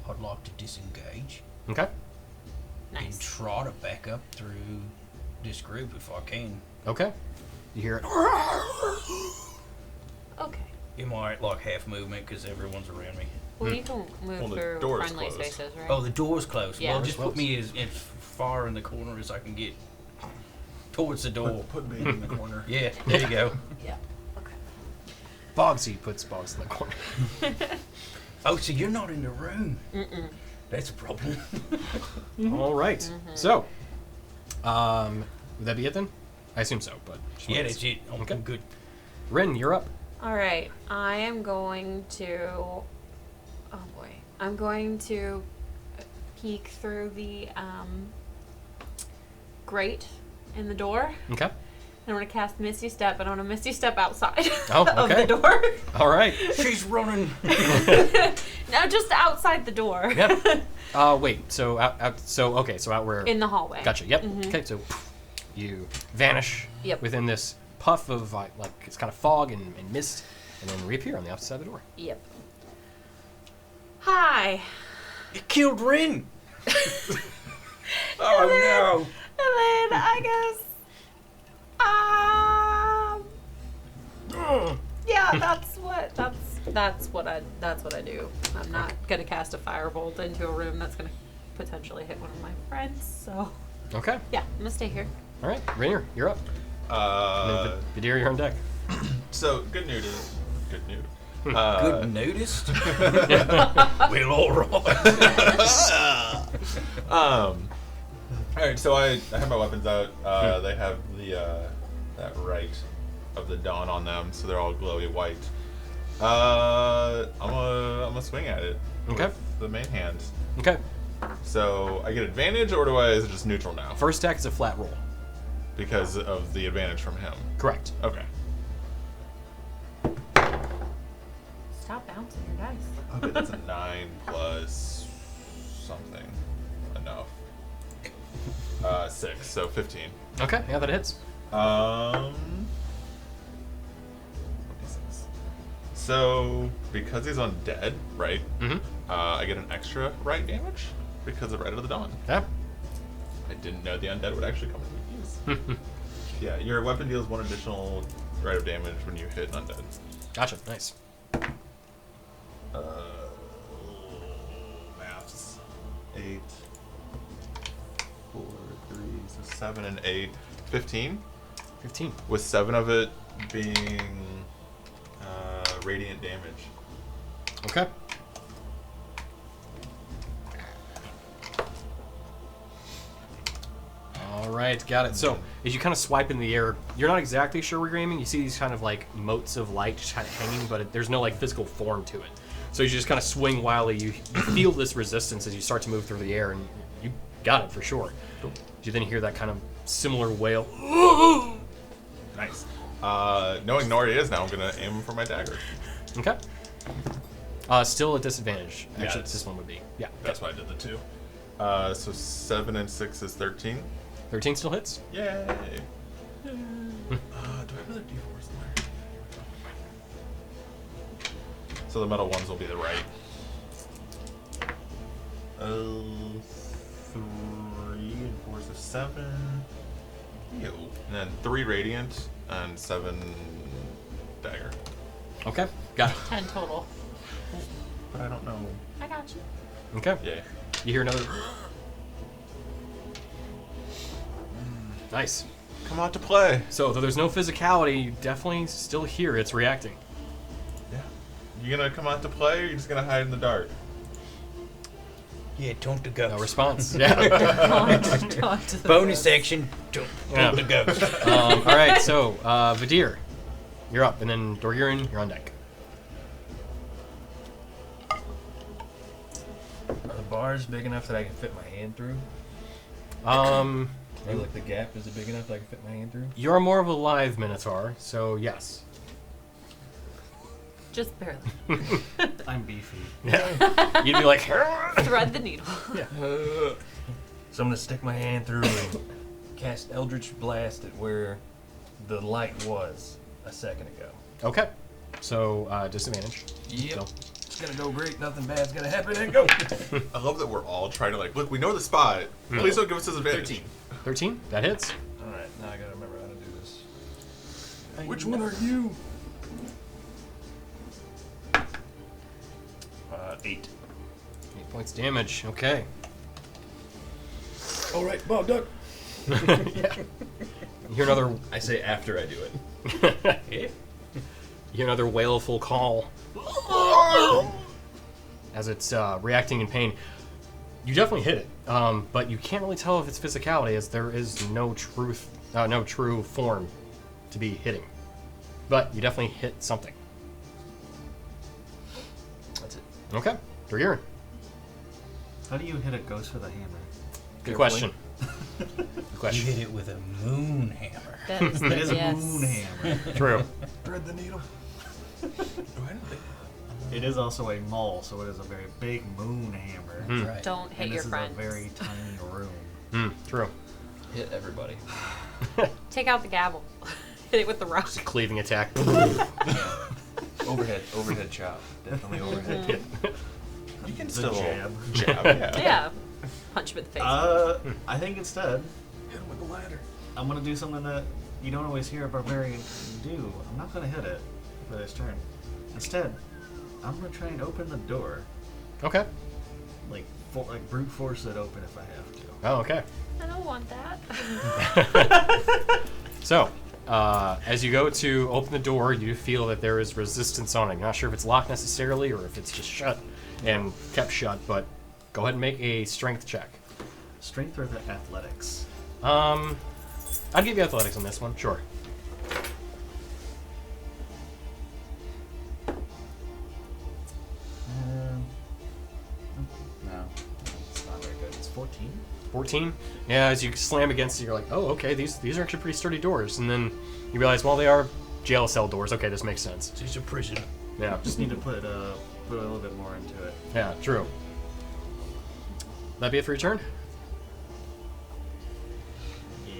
I'd like to disengage Okay. and Nice. try to back up through this group if I can. Okay. You hear it. Okay. Am I at like half movement because everyone's around me? Well, you can move Well, the through door is friendly closed. spaces, right? Oh, the door's closed. Yeah. Well, just Door's put me as far in the corner as I can get towards the door. Put me in the corner. Yeah, there you go. Yeah. Okay. Bogsy puts Boggs in the corner. Oh, so you're not in the room? Mm-mm. That's a problem. All right. So, would that be it then? I assume so, but just Yeah, wanted to that's it. I'm Okay. good. Rin, you're up. All right. I am going to. Oh boy. I'm going to peek through the grate in the door. Okay. I'm going to cast Misty Step, but I'm going to Misty Step outside Oh, of okay. the door. All right. She's running. No, just outside the door. Yep. Wait. So okay. So out where? In the hallway. Gotcha. Yep. Mhm. Okay. So you vanish. Yep. Within this puff of like it's kind of fog and mist, and then reappear on the opposite side of the door. Yep. Hi. You killed Rin. Oh And then I guess. Yeah, that's what I do. I'm not gonna cast a firebolt into a room that's gonna potentially hit one of my friends. So Okay. yeah, I'm gonna stay here. All right. Rainier, you're up. And then Vidir, you're on deck. So good news is good news. Good noticed. Well, all right. All right, so I have my weapons out. They have the that right of the dawn on them, so they're all glowy white. I'm gonna swing at it. Okay. With the main hand. Okay. So I get advantage, or is it just neutral now? First attack is a flat roll. Because of the advantage from him. Correct. Okay. Stop bouncing your dice. Okay, that's a 9 plus something. Enough. 6, so 15. Okay. Yeah, that hits. 26. So, because he's undead, right? Mm-hmm. I get an extra right damage because of Right of the Dawn. Yeah. I didn't know the undead would actually come into use. Yeah, your weapon deals 1 additional right of damage when you hit an undead. Gotcha. Nice. Maths. 8, 4, 3, so 7 and 8. 15. 15. With 7 of it being radiant damage. Okay. All right, got it. So as you kind of swipe in the air, you're not exactly sure where you're aiming. You see these kind of like motes of light just kind of hanging, but there's no like physical form to it. So you just kind of swing wildly. You feel this resistance as you start to move through the air, and you got it for sure. You then hear that kind of similar wail. Nice. Knowing Nori is now, I'm gonna aim for my dagger. Okay. Still a disadvantage. Yeah, Actually, this one would be. Yeah. That's why I did the 2. So 7 and 6 is 13. 13 still hits. Yay! Do I have another D4 somewhere? So the metal ones will be the right. 3 and 4 is 7. Ew. And then 3 radiant and 7 dagger. Okay. Got it. 10 total. But I don't know. I got you. Okay. Yay. You hear another. Nice. Come out to play. So, though there's no physicality, you definitely still hear it's reacting. Yeah. You gonna come out to play, or you just gonna hide in the dark? Yeah, don't the ghost. No response. Yeah. Talk to the Bonus ghost. action, don't the ghost. All right. So, Vadir, you're up, and then Dorgirin, you're on deck. Are the bars big enough that I can fit my hand through? Or like the gap, is it big enough that I can fit my hand through? You're more of a live Minotaur, so yes. Just barely. I'm beefy. Yeah. You'd be like, Thread the needle. yeah. So I'm gonna stick my hand through and cast Eldritch Blast at where the light was a second ago. Okay. So, disadvantage. Yep. So, It's gonna go great, nothing bad's gonna happen, and go! I love that we're all trying to look, we know the spot. Please don't give us disadvantage. 13. 13. That hits. Alright, now I gotta remember how to do this. Which one are you? 8. 8 points damage. Okay. Alright, Bob Duck! Yeah. You hear another. I say after I do it. You hear another wailful call as it's reacting in pain. You definitely hit it, but you can't really tell if it's physicality, as there is no true form to be hitting. But you definitely hit something. That's it. Okay, Dorgirin. How do you hit a ghost with a hammer? Good question. Good You question. hit it with a moon hammer. That is, It is a yes. moon hammer. True. Thread the needle. Oh, I don't think. It is also a mole, so it is a very big moon hammer. Hmm. Right. Don't hit And your this friends. is a very tiny room. True. Hit everybody. Take out the gavel. Hit it with the rock. It's a cleaving attack. Overhead chop. Definitely overhead hit. You can The still jab. yeah. Yeah. Punch him in the face. I think instead, Hit him with the ladder. I'm gonna do something that you don't always hear a barbarian do. I'm not gonna hit it for this turn. Instead, I'm gonna try and open the door, Okay. like brute force it open if I have to. Oh, okay. I don't want that. So, as you go to open the door, you feel that there is resistance on it. You're not sure if it's locked necessarily or if it's just shut and kept shut, but go ahead and make a strength check. Strength or the athletics? I'd give you athletics on this one, sure. No, it's not very good. It's 14. 14. Yeah, as you slam against it, you're like, oh, okay, these are actually pretty sturdy doors. And then you realize, well, they are jail cell doors. Okay, this makes sense. It's a prison. Yeah, Just need to put a little bit more into it. yeah, true. That be it for your turn? Yeah.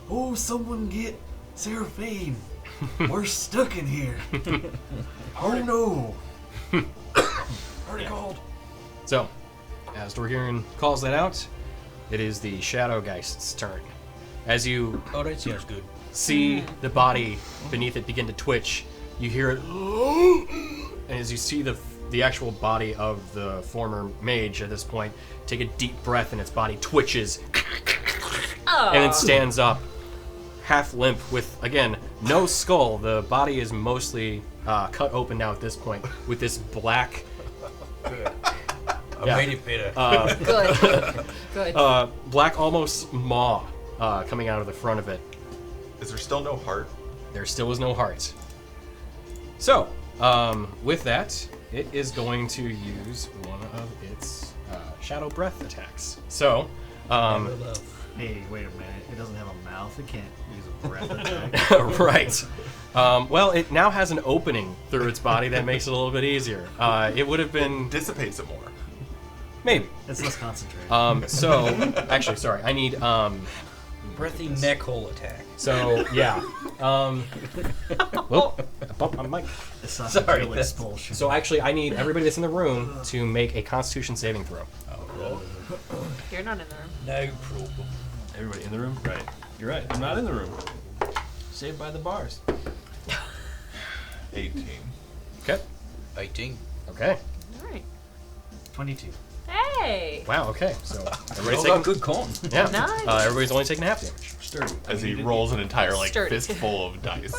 Oh, someone get Seraphine. We're stuck in here. Oh no. Already called. So, as Dorgirin calls that out, it is the Shadow Geist's turn. As you Oh, that sounds good. see the body beneath it begin to twitch, you hear it, and as you see the actual body of the former mage at this point take a deep breath and its body twitches and then stands up, half limp, with, again, no skull. The body is mostly cut open now at this point, with this black... I made it better. Good. Good. Black almost maw coming out of the front of it. Is there still no heart? There still is no heart. So, with that, it is going to use one of its shadow breath attacks. So, Hey, wait a minute. It doesn't have a mouth. It can't use a breath attack. right. Well, it now has an opening through its body that makes it a little bit easier. It would have been... Dissipates it more. Maybe. It's less concentrated. So, actually, sorry. I need... Breathy neck hole attack. So, yeah. Well, I bumped my mic. Sorry. Expulsion. So, actually, I need everybody that's in the room to make a Constitution saving throw. You're not in the room. No problem. Everybody in the room? Right. You're right. I'm not in the room. Saved by the bars. 18. Okay. 18. Okay. All right. 22. Hey. Wow, okay. So, everybody's Got taking... good con. Yeah. Nice. Everybody's only taking half damage. Sturdy. As he rolls an entire Sturdy. fistful of dice.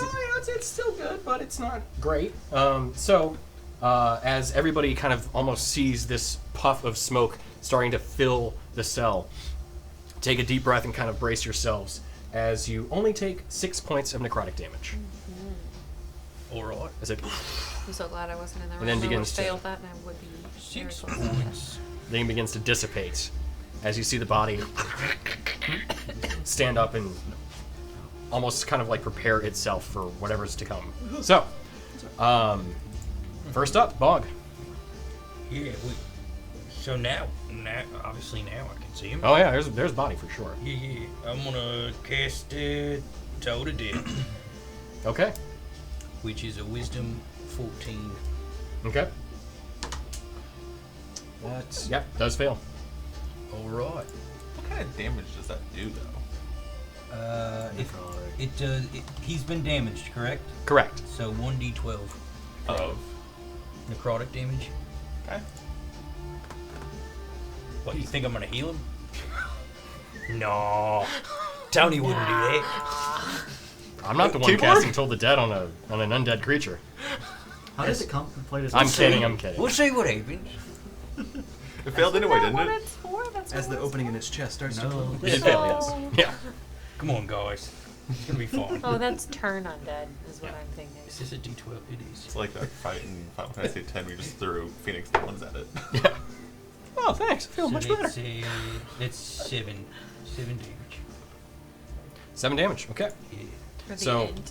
It's still good, but it's not great. So, as everybody kind of almost sees this puff of smoke starting to fill the cell, take a deep breath and kind of brace yourselves as you only take 6 points of necrotic damage. All right. As it I'm so glad I wasn't in the room. And then I would begins have to- failed that, and I would be 6 very close. points. then begins to dissipate as you see the body stand up and almost kind of like prepare itself for whatever's to come. So, first up, Bog. Yeah, so now, obviously now I can see him. Oh yeah, there's body for sure. Yeah. I'm gonna cast Toe to Death, Okay. which is a Wisdom 14. Okay. That does fail. All right. What kind of damage does that do, though? It does. He's been damaged, correct? Correct. So 1d12 Of. necrotic damage. Okay. What, you think I'm gonna heal him? No. Tony wouldn't do that. I'm not the one Keyboard? casting Toll the Dead on an undead creature. How does it contemplate as I'm kidding. I'm kidding. We'll see what happens. It failed anyway, Isn't that didn't what it? it's for? That's As what the it's opening in its chest starts to No. close. It did fail, yes. Yeah. Come on, guys. It's gonna be fun. Oh, that's turn undead, is what I'm thinking. Is this a d12? It is. It's like that fight in Final Fantasy X. We just threw Phoenix Stones at it. Yeah. Oh, thanks. I feel So much that's, better. that's 7 damage. 7 damage. Okay. Yeah. For the So- end.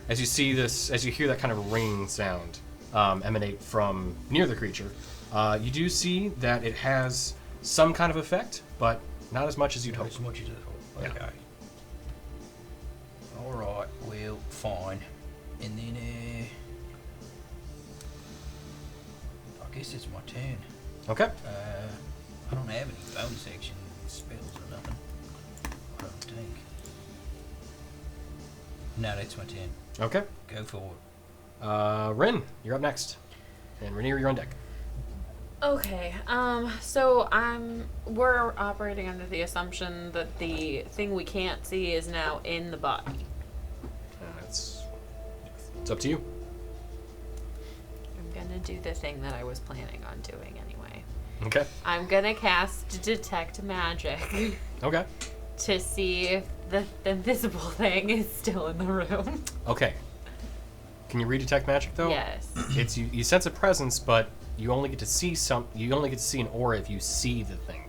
As you see this, as you hear that kind of ringing sound emanate from near the creature, you do see that it has some kind of effect, but not as much as you'd hope. As much as it hope. Yeah. Okay. All right. Well, fine. And then I guess it's my turn. Okay. I don't have any bonus action spells or nothing. I don't think. No, that's my turn. Okay. Go for it. Rin, you're up next. And Rainier, you're on deck. Okay, so we're operating under the assumption that the thing we can't see is now in the body. It's up to you. I'm gonna do the thing that I was planning on doing anyway. Okay. I'm gonna cast Detect Magic Okay. to see if the invisible thing is still in the room. Okay. Can you redetect magic though? Yes. It's you sense a presence, but you only get to see an aura if you see the thing.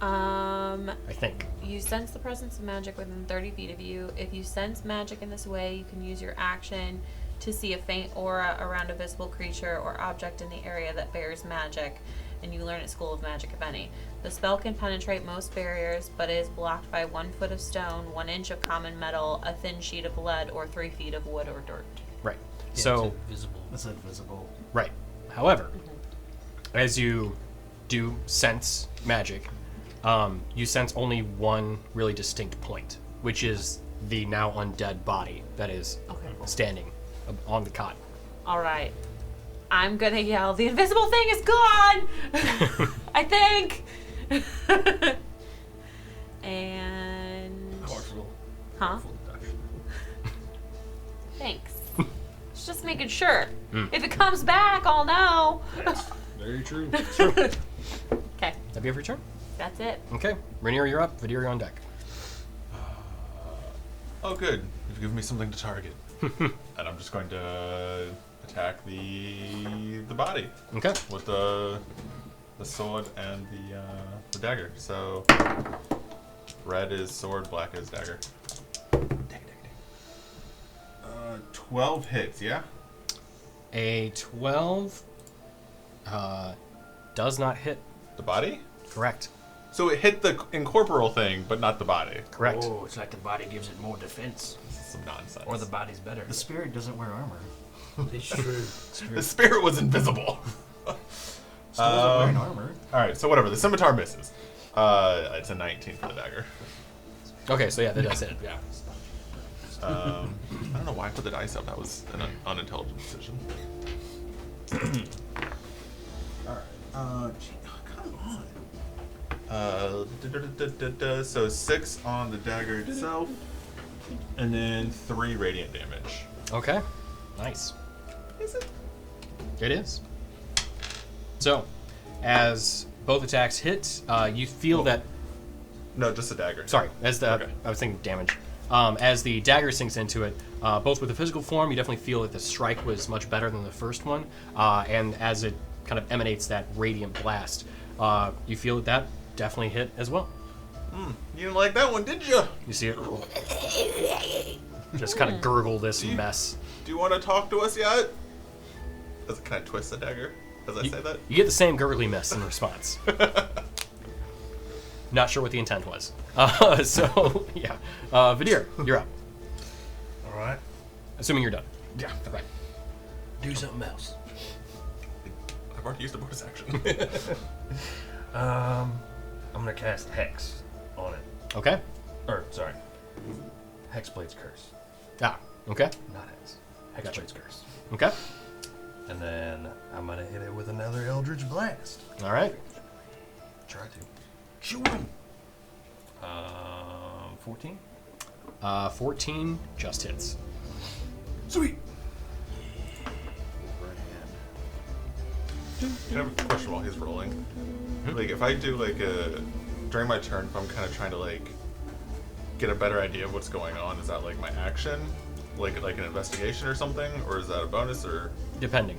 I think. You sense the presence of magic within 30 feet of you. If you sense magic in this way, you can use your action to see a faint aura around a visible creature or object in the area that bears magic, and you learn at School of Magic, if any. The spell can penetrate most barriers, but is blocked by 1 foot of stone, 1 inch of common metal, a thin sheet of lead, or 3 feet of wood or dirt. Right. Yeah, So it's invisible. That's invisible. right. However, as you do sense magic, you sense only one really distinct point, which is the now undead body that is Okay. standing on the cot. All right. I'm gonna yell, the invisible thing is gone! I think! And true. Okay, That'd be every turn. that's it. Okay. Rainier, you're up. Vidir, you're on deck. Oh, good. You've given me something to target. And I'm just going to attack the body Okay. with the sword and the dagger. So red is sword, black is dagger. 12 hits, yeah? A 12 does not hit. The body? Correct. So it hit the incorporeal thing, but not the body. Correct. Oh, it's like the body gives it more defense. This is some nonsense. Or the body's better. The spirit doesn't wear armor. It's true. The spirit was invisible. Still doesn't wear an armor. Alright, so whatever. The scimitar misses. It's a 19 for the dagger. Okay, so yeah, that does hit. Yeah. I don't know why I put the dice up. That was an unintelligent decision. Alright. Come on. So 6 on the dagger itself, and then 3 radiant damage. Okay. Nice. Is it? It is. So, as both attacks hit, you feel that. No, just a dagger. Sorry, as the Okay. I was thinking damage. As the dagger sinks into it, both with the physical form, you definitely feel that the strike was much better than the first one, and as it kind of emanates that radiant blast, you feel that that definitely hit as well. You didn't like that one, did you? You see it just kind of gurgle this mess. Do you want to talk to us yet? Does it kind of twist the dagger? Does I say that? You get the same gurgly mess in response. Not sure what the intent was. So, yeah. Vidir, you're up. Alright. Assuming you're done. Yeah. Right. Do something else. I've already used a bonus action. I'm gonna cast Hex on it. Okay. Or, sorry. Hexblade's Curse. Ah, okay. Not Hex. Gotcha. Hexblade's Curse. Okay. And then I'm gonna hit it with another Eldritch Blast. All right. Try to. Shoot him. 14? 14 just hits. Sweet. Can I have a question while he's rolling? Like, if I do, like, during my turn, if I'm kind of trying to, like, get a better idea of what's going on, is that, like, my action? Like an investigation or something? Or is that a bonus, or? Depending.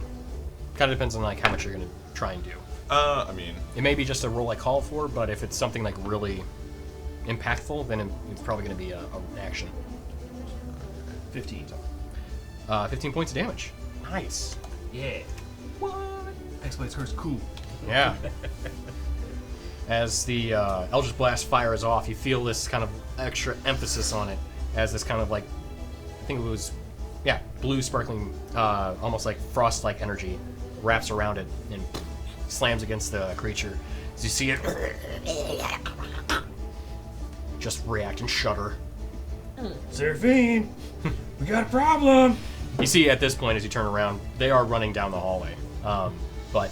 Kind of depends on, like, how much you're going to try and do. I mean... It may be just a roll I call for, but if it's something, like, really impactful, then it's probably going to be an action. 15. 15 points of damage. Nice. Yeah. Hexblade's Curse, cool. Yeah. As the Eldritch Blast fires off, you feel this kind of extra emphasis on it as this kind of like, I think it was, yeah, blue sparkling, almost like frost-like energy wraps around it and slams against the creature. As you see it just react and shudder. Seraphine! We got a problem! You see at this point, as you turn around, they are running down the hallway. But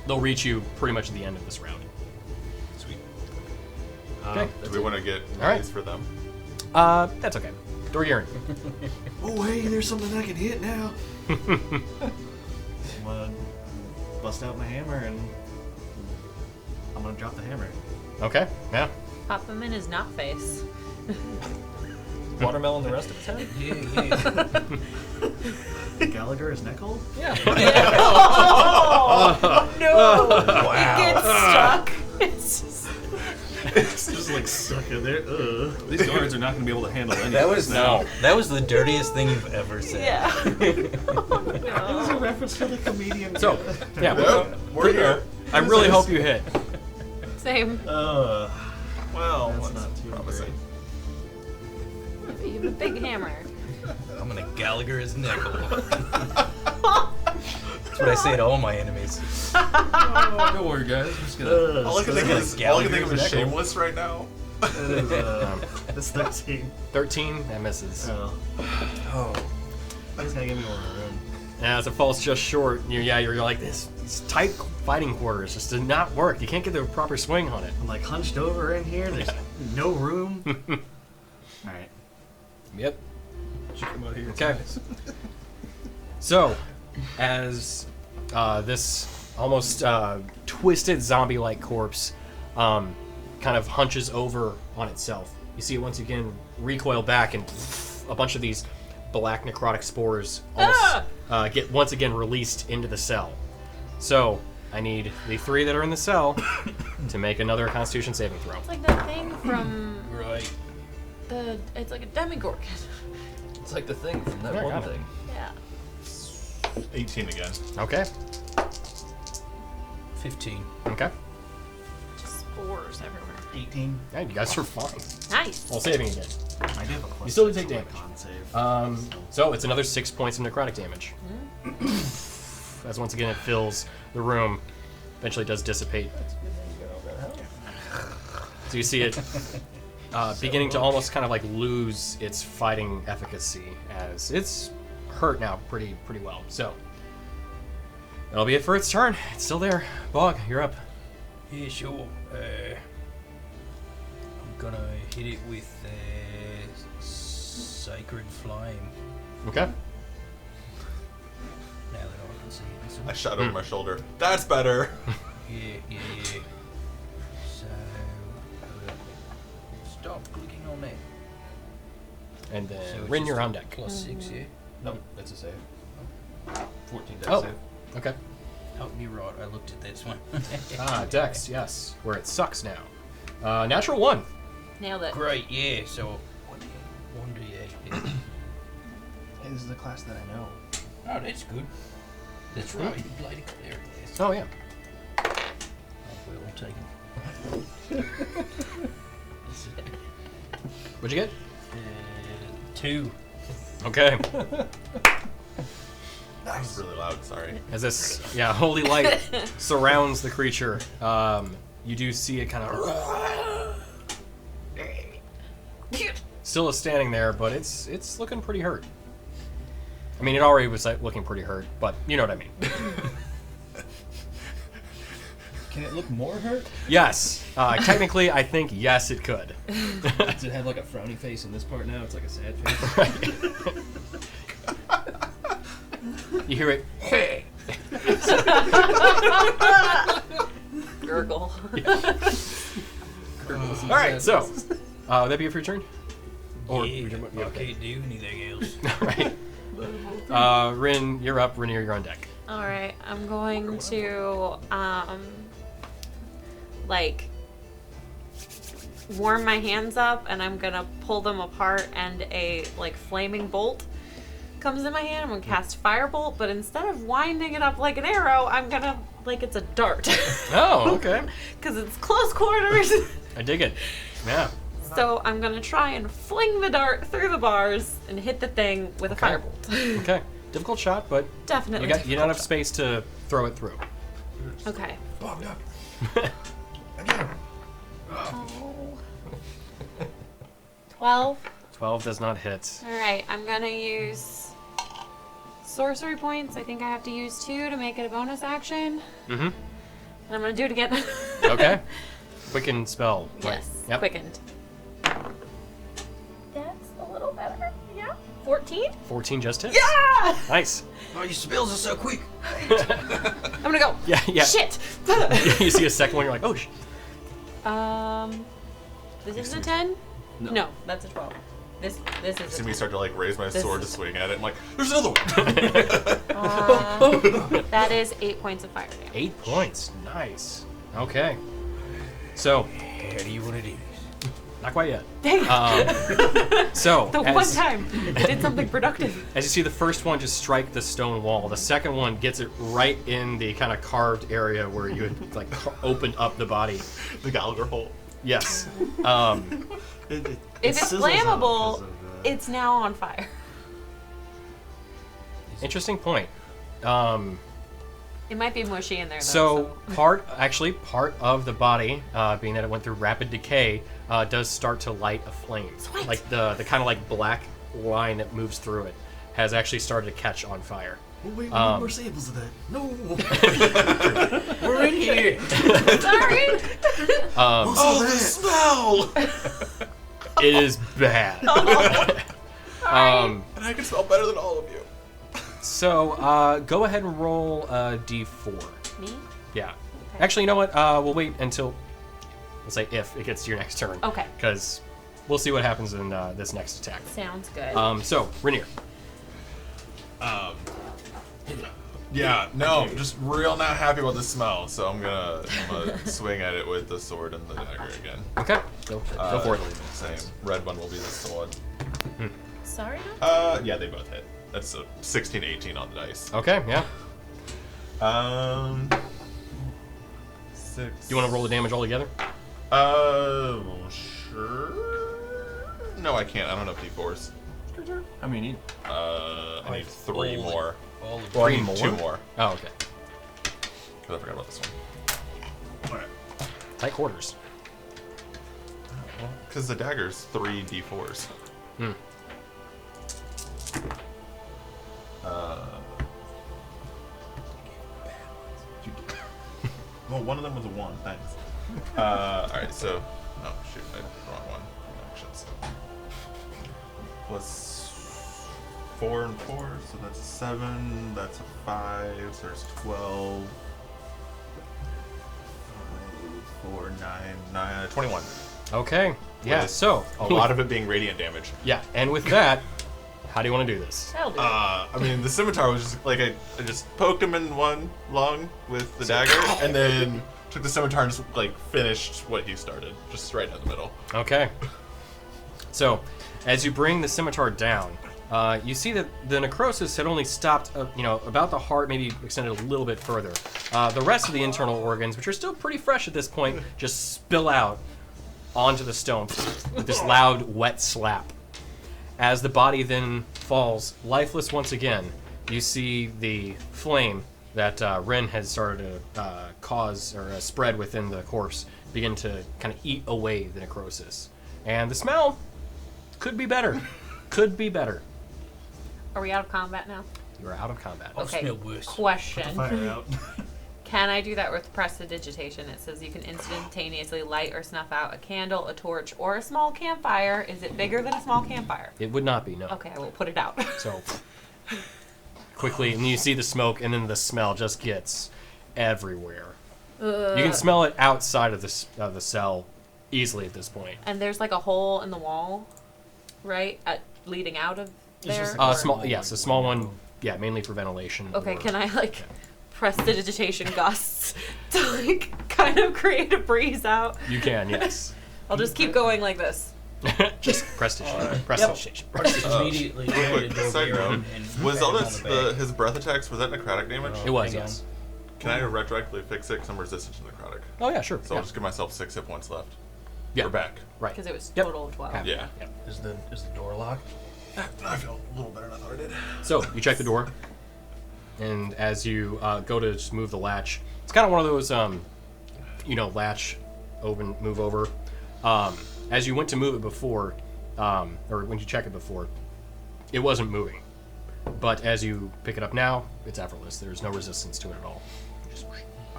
they'll reach you pretty much at the end of this round. Sweet. Okay. Do we want to get All right. raise for them? That's okay. Dorgirin. Oh, hey, there's something I can hit now. I'm gonna bust out my hammer and I'm gonna drop the hammer. Okay, yeah. Pop him in his knot face. Watermelon the rest of his head? Gallagher is neck hole? Yeah. Oh, no! It gets stuck. It's just... It's just like stuck in there. Ugh. These guards are not going to be able to handle any That of was this now. that was the dirtiest thing you've ever said. Yeah. It was a reference to the comedian. So, yeah. Yep, we're here. I really hope you hit. Same. Well, That's that's not too promising. But you have a big hammer. I'm gonna Gallagher his nickel. That's what I say to all my enemies. Oh, don't worry, guys. I'm just going to... All I can think of is Gallagher's shameless right now. It is, it's 13. 13, that misses. Oh. Oh. I just gotta give me more room. As it falls just short, you're like, this tight fighting quarters just did not work. You can't get the proper swing on it. I'm like hunched over in here. There's no room. Alright. Yep. Come out here. Okay. So, as this almost twisted zombie-like corpse kind of hunches over on itself. You see it once again recoil back, and a bunch of these black necrotic spores almost get once again released into the cell. So I need the 3 that are in the cell to make another Constitution saving throw. It's like that thing from Right. it's like a demigorgon. It's like the thing from that Yeah, one got it. thing. Yeah. 18 again. Okay. 15. Okay. Just spores everywhere. 18. Yeah, you guys are fine. Nice. Well, saving again. I do have a plus You still do 6 take on my damage. con save. So it's another 6 points of necrotic damage. As once again it fills the room. Eventually does dissipate. So you see it beginning to almost kind of like lose its fighting efficacy as it's hurt now pretty well. So that'll be it for its turn. It's still there. Bog, you're up. Yeah, sure. I'm gonna hit it with Sacred Flame. Okay. Now that I can see it. I shot over my shoulder. That's better. Yeah. So, stop clicking on that. And then So it's Rin, just you're a on deck. +6, yeah? No, that's a save. 14 dex Oh. save. Okay. Oh, you're right. I looked at this one. Dex, yes. Where it sucks now. Natural 1. Nailed it. Great, yeah. So, 1d8. Yeah. Hey, this is the class that I know. Oh, that's good. That's right. You played a cleric last. Oh, yeah. Oh, well taken. What'd you get? 2. Okay. That was really loud, sorry. As this, holy light surrounds the creature, you do see it kind of still is standing there, but it's looking pretty hurt. I mean, it already was like, looking pretty hurt, but you know what I mean. Can it look more hurt? Yes, technically, I think yes, it could. Does it have like a frowny face in this part now? It's like a sad face. You hear it. Gurgle. All right, so would that be it for your turn? Or Yeah, your- I can't do anything else. All right. Rin, you're up. Rainier, you're on deck. All right, I'm going to like warm my hands up, and I'm gonna pull them apart, and a like flaming bolt comes in my hand. I'm gonna cast firebolt, but instead of winding it up like an arrow, I'm gonna like it's a dart. Oh, okay. Because it's close quarters. I dig it. Yeah. So I'm gonna try and fling the dart through the bars and hit the thing with a firebolt. Okay. Difficult shot, but Definitely. you don't difficult have shot. space to throw it through. Okay. Bogged up. Oh. 12. 12 does not hit. All right, I'm gonna use sorcery points. I think I have to use 2 to make it a bonus action, Mm-hmm. and I'm gonna do it again. Okay. Quicken spell. Right. Yes. Yep. Quickened. That's a little better. Yeah. 14. 14 just hits. Yeah. Nice. Oh, your spells are so quick. I'm gonna go. Yeah. Shit. You see a second one, you're like, oh, This is a 10. No, that's a 12. This is See a me 10. start to like raise my This sword to is- swing at it. I'm like, there's another one. That is 8 points of fire damage. 8 points. Nice. Okay. So, How do you want to do this? not quite yet. Dang. So, The one time I did something productive. as you see the first one just strike the stone wall, the second one gets it right in the kind of carved area where you had like opened up the body. The Gallagher hole. Yes. If it's sizzles out flammable, 'cause of, it's now on fire. Interesting point. It might be mushy in there though. So part of the body, being that it went through rapid decay, does start to light a flame. Sweet. Like the kind of like black line that moves through it has actually started to catch on fire. Oh, wait, we need more samples of that. No. We're in here. Sorry. Oh, the smell! It is bad. And I can smell better than all of you. So go ahead and roll a d4. Me? Yeah. Okay. Actually, you know what? We'll wait until, we'll say if it gets to your next turn. Okay. Because we'll see what happens in this next attack. Sounds good. So, Rainier. Yeah, no, just real not happy about the smell, so I'm gonna swing at it with the sword and the dagger again. Okay. Go for it. Same. Red one will be the sword. Sorry? No? Yeah, they both hit. That's a 16, 18 on the dice. Okay, yeah. 6. Do you want to roll the damage all together? Sure. No, I can't. I don't have D4s. I mean, you I need 3 more. All of Well, I Three need more? 2 more. Oh, okay. Because I forgot about this one. Tight quarters. Because the dagger's 3 D4s. Hmm. Well, one of them was a 1. Thanks. Alright, so. Oh, shoot. I did the wrong one. Actions. Plus 4 and 4, so that's a 7. That's a 5. So there's 12. 4, 9, 21. Okay. Yeah, With so. A lot of it being radiant damage. Yeah, and with that, how do you want to do this? That'll do. I mean, the scimitar was just like I just poked him in one lung with the dagger, and then took the scimitar and just like finished what he started, just right in the middle. Okay. So, as you bring the scimitar down, you see that the necrosis had only stopped, about the heart, maybe extended a little bit further. The rest of the internal organs, which are still pretty fresh at this point, just spill out onto the stone with this loud, wet slap. As the body then falls lifeless once again, you see the flame that Ren has started to cause or spread within the corpse begin to kind of eat away the necrosis. And the smell could be better. Could be better. Are we out of combat now? You are out of combat. I'll Okay. smell worse. Question. Fire out. Can I do that with prestidigitation? It says you can instantaneously light or snuff out a candle, a torch, or a small campfire. Is it bigger than a small campfire? It would not be, no. Okay, I will put it out. So, quickly, and you see the smoke, and then the smell just gets everywhere. You can smell it outside of the cell easily at this point. And there's like a hole in the wall, right? Leading out of there? just like Small, yes, a small one. Yeah, mainly for ventilation. Okay, or- can I prestidigitation gusts to like kind of create a breeze out? You can, yes. I'll just keep going like this. Just prestidigitation. Prestidigitation. Immediately Real go quick, to side Dogir note, and was pat all him this on the back. his breath attacks? Was that necrotic damage? It was, Hang on. yes. Can I retroactively fix it? Because I'm resistant to necrotic. Oh yeah, sure. So yeah. I'll just give myself 6 hit points left. Yeah. We're back. Right. Because it was Yep. total of 12. Yeah. Is the door locked? I feel a little better than I thought I did. So you check the door, and as you go to just move the latch, it's kind of one of those, latch open, move over. As you went to move it before, or when you check it before, it wasn't moving. But as you pick it up now, it's effortless. There's no resistance to it at all.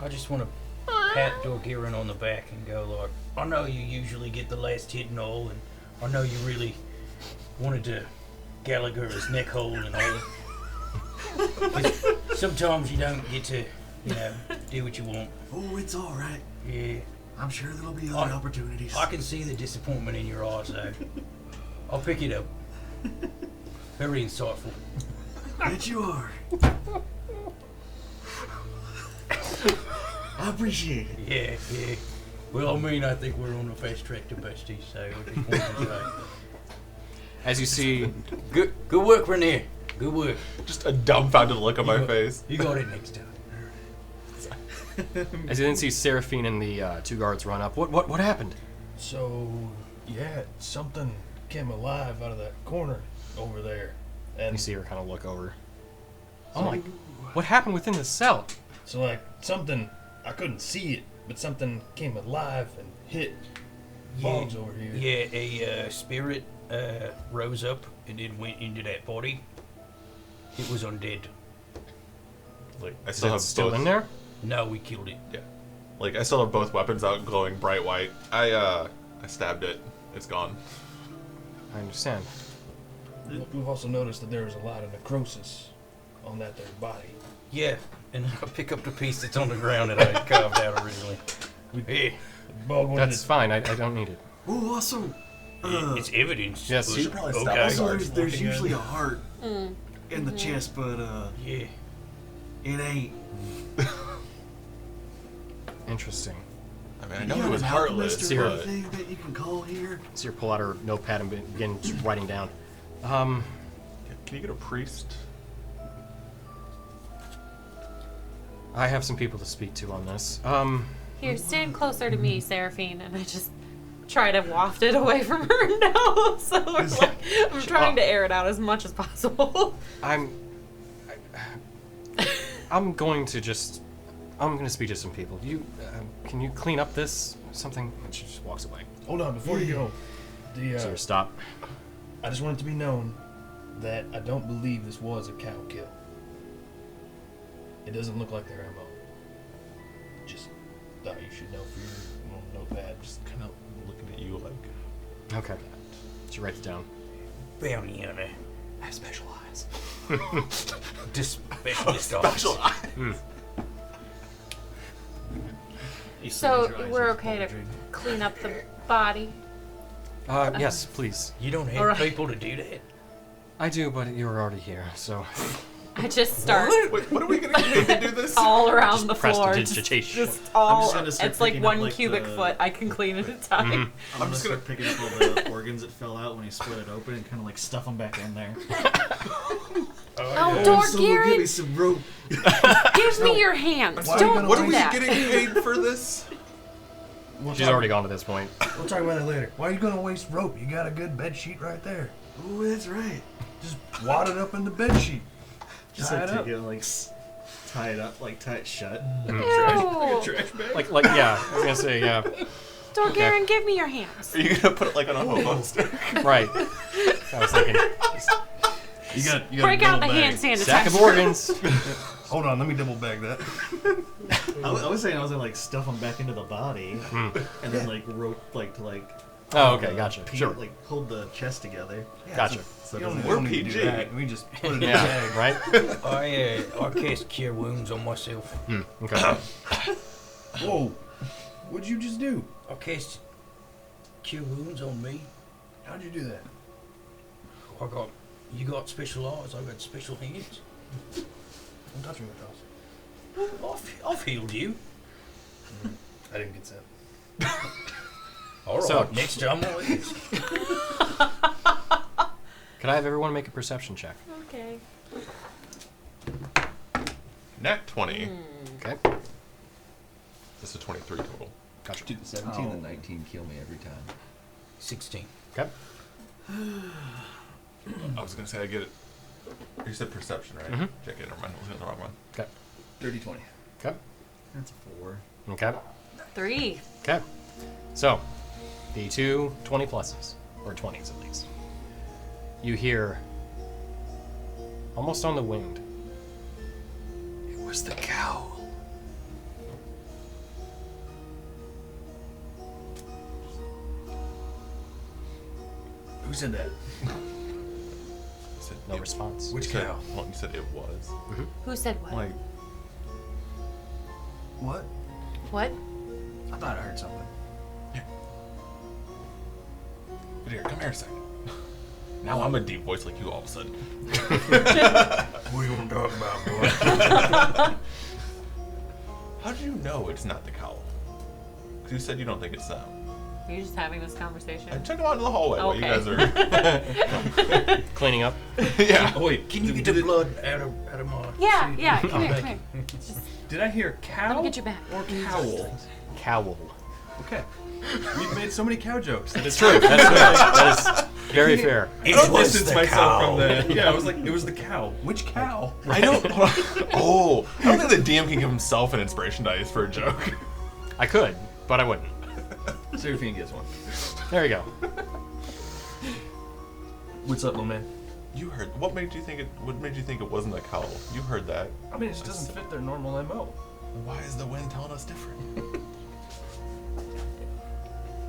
I just want to pat Dorgiran on the back and go like, I know you usually get the last hit and all, and I know you really wanted to Gallagher his neck hole and all. But sometimes you don't get to, do what you want. Oh, it's all right. Yeah, I'm sure there'll be other opportunities. I can see the disappointment in your eyes, though. I'll pick it up. Very insightful. Bet you are. I appreciate it. Yeah. Well, I mean, I think we're on the fast track to besties, so I just wanted to say. As you see, Good work, Rainier. Good work. Just a dumbfounded look on my You- face. You got it next time. as you then see Seraphine and the 2 guards run up. What happened? So, yeah, something came alive out of that corner over there. And You see her kind of look over. Oh my! What happened within the cell? so, like, something, I couldn't see it, but something came alive and hit Boggs over here. Yeah, a spirit rose up and then went into that body. It was undead. Like I Is still it have still both. in there? No, we killed it. Yeah. Like I still have both weapons out, glowing bright white. I stabbed it. It's gone. I understand. We've also noticed that there was a lot of necrosis on that there body. Yeah, And I pick up the piece that's on the ground that I had carved out originally. Hey, That's fine. I don't need it. Oh, also, it's evidence. Yes, but- you should probably stop okay. us. also there's Looking usually at- a heart in the chest, but Yeah. it ain't. Interesting. I mean, I You know got he was an heartless, alchemist or Zero. but anything that you can call here? So you pull out her notepad and begin writing down. can you get a priest? I have some people to speak to on this. Here, stand closer to me, Seraphine, and I just try to waft it away from her nose. So it's like, I'm trying to air it out as much as possible. I'm going to speak to some people. Can you clean up this something? And she just walks away. Hold on, before you go. Sir, stop. I just want it to be known that I don't believe this was a cow kill. It doesn't look like their MO. Just thought you should know for your notepad. Just kind of looking at you like. Okay. She writes it down. Bounty hunter. I have special eyes. Specialist officer. So we're okay to clean up the body. Yes, please. You don't have Alright. people to do that? I do, but you were already here, so I just start Wait, what are we gonna do to do this? all around the floor. prestidigitation. Just all. I'm just gonna start It's like picking up, one like, cubic the- foot I can clean at a time. I'm gonna just start picking up all the organs that fell out when he split it open and kind of like stuff them back in there. Oh, Someone give me Dorgirin, some rope. give me your hands. Why are you Don't gonna What do are we that. getting paid for this? She's already gone to this point. We'll talk about that later. Why are you gonna waste rope? You got a good bed sheet right there. Oh, that's right. Just wad it up in the bed sheet. Just Tie like it up. take it, like tie it up, like tie it shut. Ew. Like yeah. I was gonna say yeah. Dorgirin, give me your hands. Are you gonna put it like on a hobo stick? Right. I was thinking You got Break out the hand sanitizer. sack of organs. Hold on, let me double bag that. I was saying I was gonna like stuff them back into the body, and then like rope like to like. Oh, okay, gotcha. pin- Sure. Like hold the chest together. Gotcha. So it You don't, doesn't- we don't We're need to do PG. that. We just put it in the Yeah. bag. Right. I cast cure wounds on myself. Okay. Whoa. What'd you just do? I cast cure wounds on me. How'd you do that? You got special eyes, I got special hands. Don't touch me with those. I've healed you. I didn't get that. Alright, So- next time I'll ask. Could I have everyone make a perception check? Okay. Nat 20. Okay. This is 23 total. Gotcha. Dude, the 17 and 19 kill me every time. 16. Okay. I was gonna say I get it. You said perception, right? Mhm. Check it. Never mind. I was getting the wrong one. Okay. 30-20. Okay. That's a 4. Okay. 3. Okay. So, the two 20 pluses, or 20s at least. You hear, almost on the wind, it was the cow. Who said that? You said No it- response. Which you said- cow? Well, you said it was. Who said what? Like, What? What? I thought I heard something. but here, come here a second. Now I'm a deep voice like you all of a sudden. What do you want to talk about, boy? How do you know it's not the cowl? Because you said you don't think it's them. You're just having this conversation. I took them out in the hallway while you Okay. guys are. Cleaning up. Yeah. Oh, wait, Can you get the blood out of my Yeah, suit? yeah. Come here, Thank come you. here. did I hear Let cow me get you back. or cowl? Cowl. Okay. We've made so many cow jokes that It's true. That is very fair. It I don't was distance the myself cow. from the. Yeah, I was like, it was the cow. Which cow? I don't. Oh, I don't think the DM can give himself an inspiration dice for a joke. I could, but I wouldn't. Seraphine gets one. There you go. What's up, little man? You heard. What made you think it? What made you think it wasn't a cowl? You heard that. I mean, it just doesn't fit their normal MO. Why is the wind telling us different?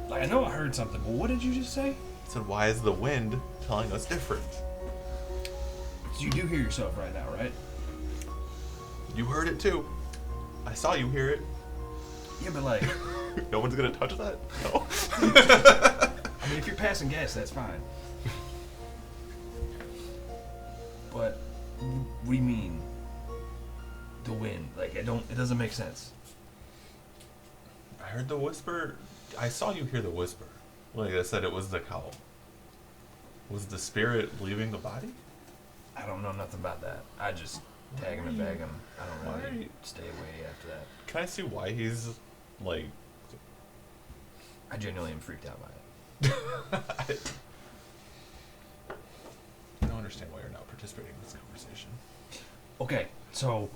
Like, I know I heard something, but what did you just say? I said, why is the wind telling us different? So you do hear yourself right now, right? You heard it too. I saw you hear it. Yeah, but like, No one's gonna touch that? No? I mean, if you're passing gas, that's fine. But what do you mean? The wind? Like, it doesn't make sense. I heard the whisper. I saw you hear the whisper. Like I said, it was the cowl. Was the spirit leaving the body? I don't know nothing about that. I just tag him and bag him. I don't Why are really you- stay away after that. Can I see why he's like? I genuinely am freaked out by it. I don't understand why you're not participating in this conversation. Okay, so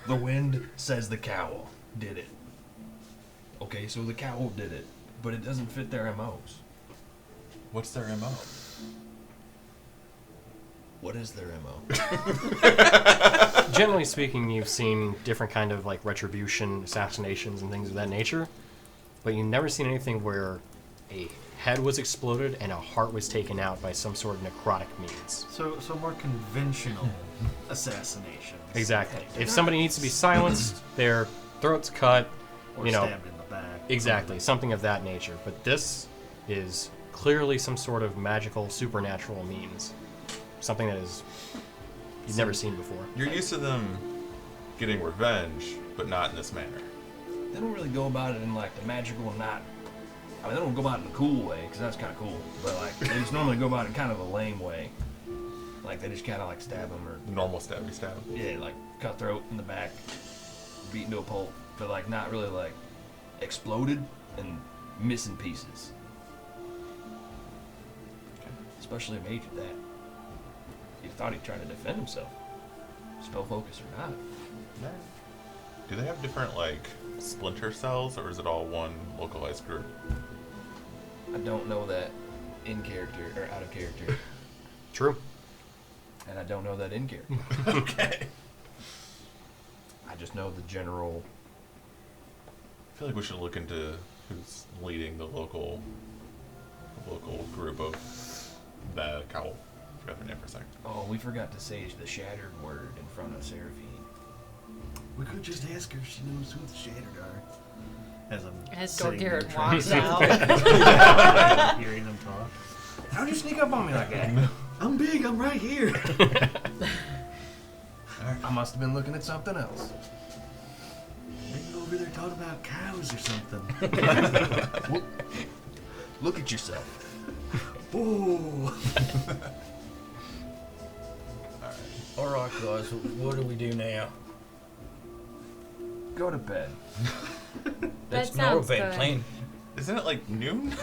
the wind says the cowl did it. Okay, so the cowl did it, but it doesn't fit their MOs. What's their MO? What is their MO? Generally speaking, you've seen different kind of like retribution, assassinations, and things of that nature, but you've never seen anything where a head was exploded and a heart was taken out by some sort of necrotic means. So more conventional assassinations. Exactly. If somebody needs to be silenced, their throat's cut, Or you know, stabbed in the back. exactly, something of that nature. But this is clearly some sort of magical, supernatural means. Something that is you've never seen before. You're used to them getting revenge, but not in this manner. They don't really go about it in like the magical, not. I mean, they don't go about it in a cool way, because that's kind of cool. But like, they just normally go about it in kind of a lame way. Like they just kind of like stab them or The normal stabby stab. yeah, like cut throat in the back, beaten to a pulp, but like not really like exploded and missing pieces. Especially a mage at that. You thought he'd try to defend himself, spell focus or not. Do they have different like splinter cells, or is it all one localized group? I don't know that in character or out of character, True. and I don't know that in character. Okay. I just know the general. I feel like we should look into who's leading the local group of the cowl. I forgot their name for a second. Oh, we forgot to say the shattered word in front of Seraphine. We could just ask her if she knows who the Shattered are. As I'm As sitting there Dorgiran trying walks to- out. hearing them talk. How'd you sneak up on me like that? I'm big. I'm right here. I must have been looking at something else. Maybe over there talking about cows or something. Look at yourself. Ooh. Alright, guys, what do we do now? Go to bed. That's That not a sounds bad good. plan. Isn't it like noon?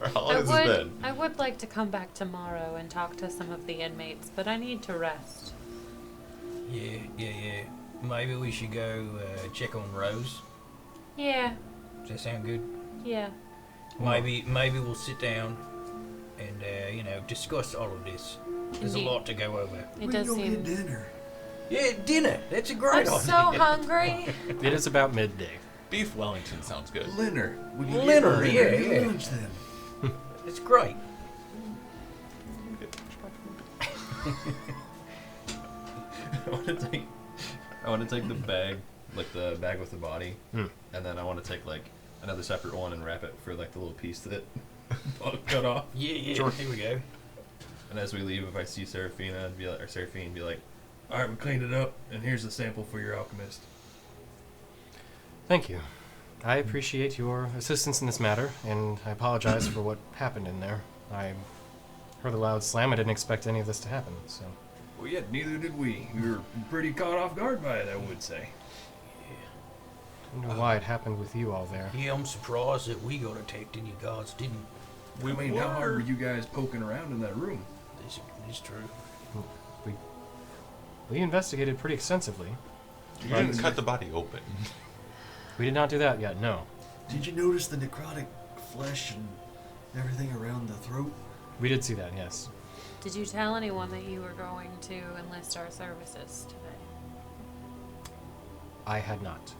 Or how long I has this been? I would like to come back tomorrow and talk to some of the inmates, but I need to rest. Yeah. Maybe we should go check on Rose. Yeah, Does that sound good? yeah. Maybe we'll sit down and discuss all of this. There's a Indeed. lot to go over. It does seem. dinner. Yeah, dinner. That's a I'm great idea. so hungry. It is about midday. Beef Wellington sounds good. Linner. We can Linner, get yeah. Lunch then. It's great. I want to take the bag, like the bag with the body, Hmm. and then I want to take like another separate one and wrap it for like the little piece that Bug cut off. Yeah. Sure. Here we go. And as we leave, if I see Seraphina, I'd be like, or Seraphine, be like, Alright, we cleaned it up, and here's the sample for your alchemist. Thank you. I appreciate your assistance in this matter, and I apologize for what happened in there. I heard a loud slam. I didn't expect any of this to happen, so. Well, yeah, neither did we. We were pretty caught off guard by it, I would say. I don't know why it happened with you all there. Yeah, I'm surprised that we got attacked and you guys didn't. I mean, how hard were you guys poking around in that room? This is true. We investigated pretty extensively. You didn't cut the body open. We did not do that yet, no. Did you notice the necrotic flesh and everything around the throat? We did see that, yes. Did you tell anyone that you were going to enlist our services today? I had not.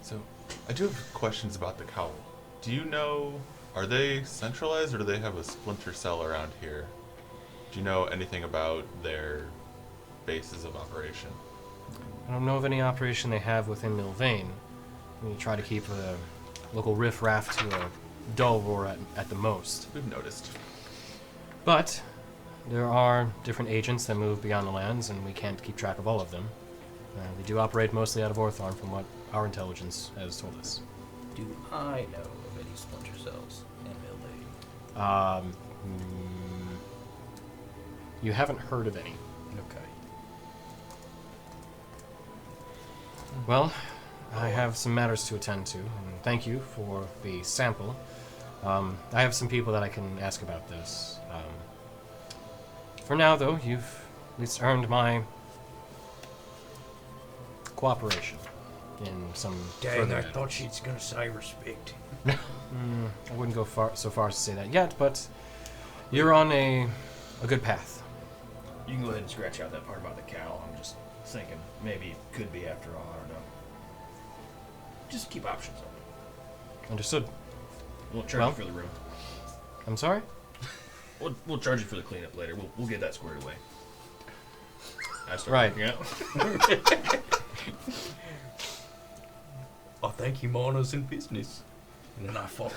So, I do have questions about the cowl. Do you know, are they centralized or do they have a splinter cell around here? Do you know anything about their bases of operation? I don't know of any operation they have within Milvain. We try to keep a local riffraff to a dull roar at the most. We've noticed. But there are different agents that move beyond the lands, and we can't keep track of all of them. They do operate mostly out of Orthorn, from what our intelligence has told us. Do I know of any splinter cells in Milvain? You haven't heard of any. Okay. Well, I have some matters to attend to, and thank you for the sample. I have some people that I can ask about this. For now, though, you've at least earned my cooperation in some Dang, further I matters. thought she was gonna say respect. I wouldn't go so far as to say that yet, but you're on a good path. You can go ahead and scratch out that part about the cow. I'm just thinking maybe it could be after all. I don't know. Just keep options open. Understood. We'll charge Well- you for the room. I'm sorry? We'll charge you for the cleanup later. We'll get that squared away. I start Right. working out. I think he monos in business. And then I follow.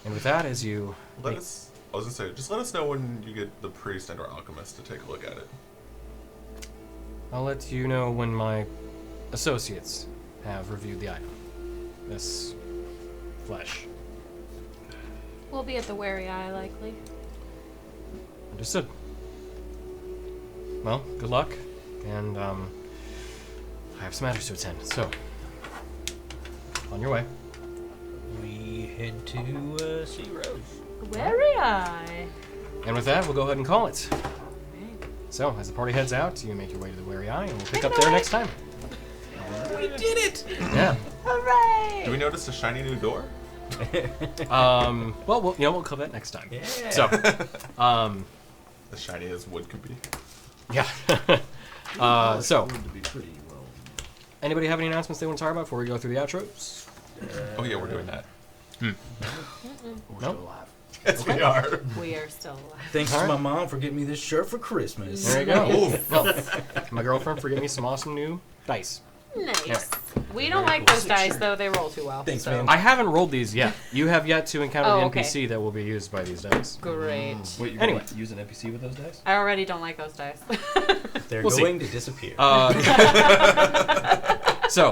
And with that, as you... I was gonna say, just let us know when you get the priest and our alchemist to take a look at it. I'll let you know when my associates have reviewed the item. This flesh. We'll be at the Wary Eye, likely. Understood. Well, good luck, and I have some matters to attend, so on your way. We head to see Rose. Wary Eye. And with that, we'll go ahead and call it. So, as the party heads out, you make your way to the Wary Eye, and we'll pick up there next time. We did it! Yeah. Hooray! Do we notice a shiny new door? Well, we'll cover that next time. Yeah. So, As shiny as wood could be. yeah. So, Going to be pretty well. anybody have any announcements they want to talk about before we go through the outros? Oh yeah, we're doing that. We're Nope. still alive. Yes, we are. We are still alive. Thanks All to right. my mom for getting me this shirt for Christmas. There you go. Well, my girlfriend for getting me some awesome new dice. Nice. Yeah. We don't like those dice, though. They roll too well. Thanks, so. man. I haven't rolled these yet. You have yet to encounter Oh, the okay. NPC that will be used by these dice. Great. Wait, you're Anyway. gonna use an NPC with those dice? I already don't like those dice. They're We'll see. going to disappear. So,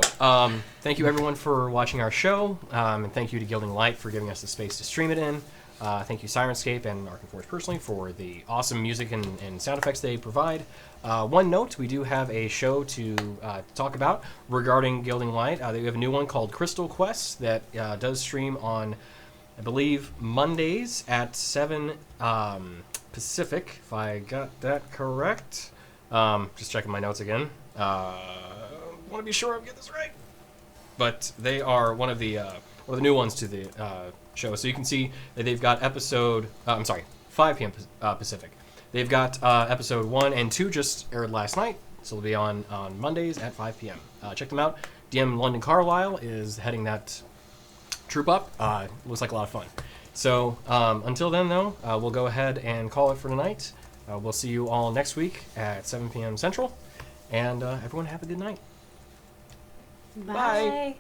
thank you everyone for watching our show, and thank you to Gilding Light for giving us the space to stream it in. Thank you Sirenscape and Arkham Forge personally for the awesome music and sound effects they provide. One note, we do have a show to talk about regarding Gilding Light. We have a new one called Crystal Quest that does stream on, I believe, Mondays at 7 Pacific, if I got that correct. Just checking my notes again. Want to be sure I get this right. But they are one of the new ones to the show. So you can see that they've got 5 p.m. Pacific. They've got episode 1 and 2 just aired last night, so they'll be on Mondays at 5 p.m. Check them out. DM London Carlisle is heading that troop up. Looks like a lot of fun. So until then, though, we'll go ahead and call it for tonight. We'll see you all next week at 7 p.m. Central, and everyone have a good night. Bye.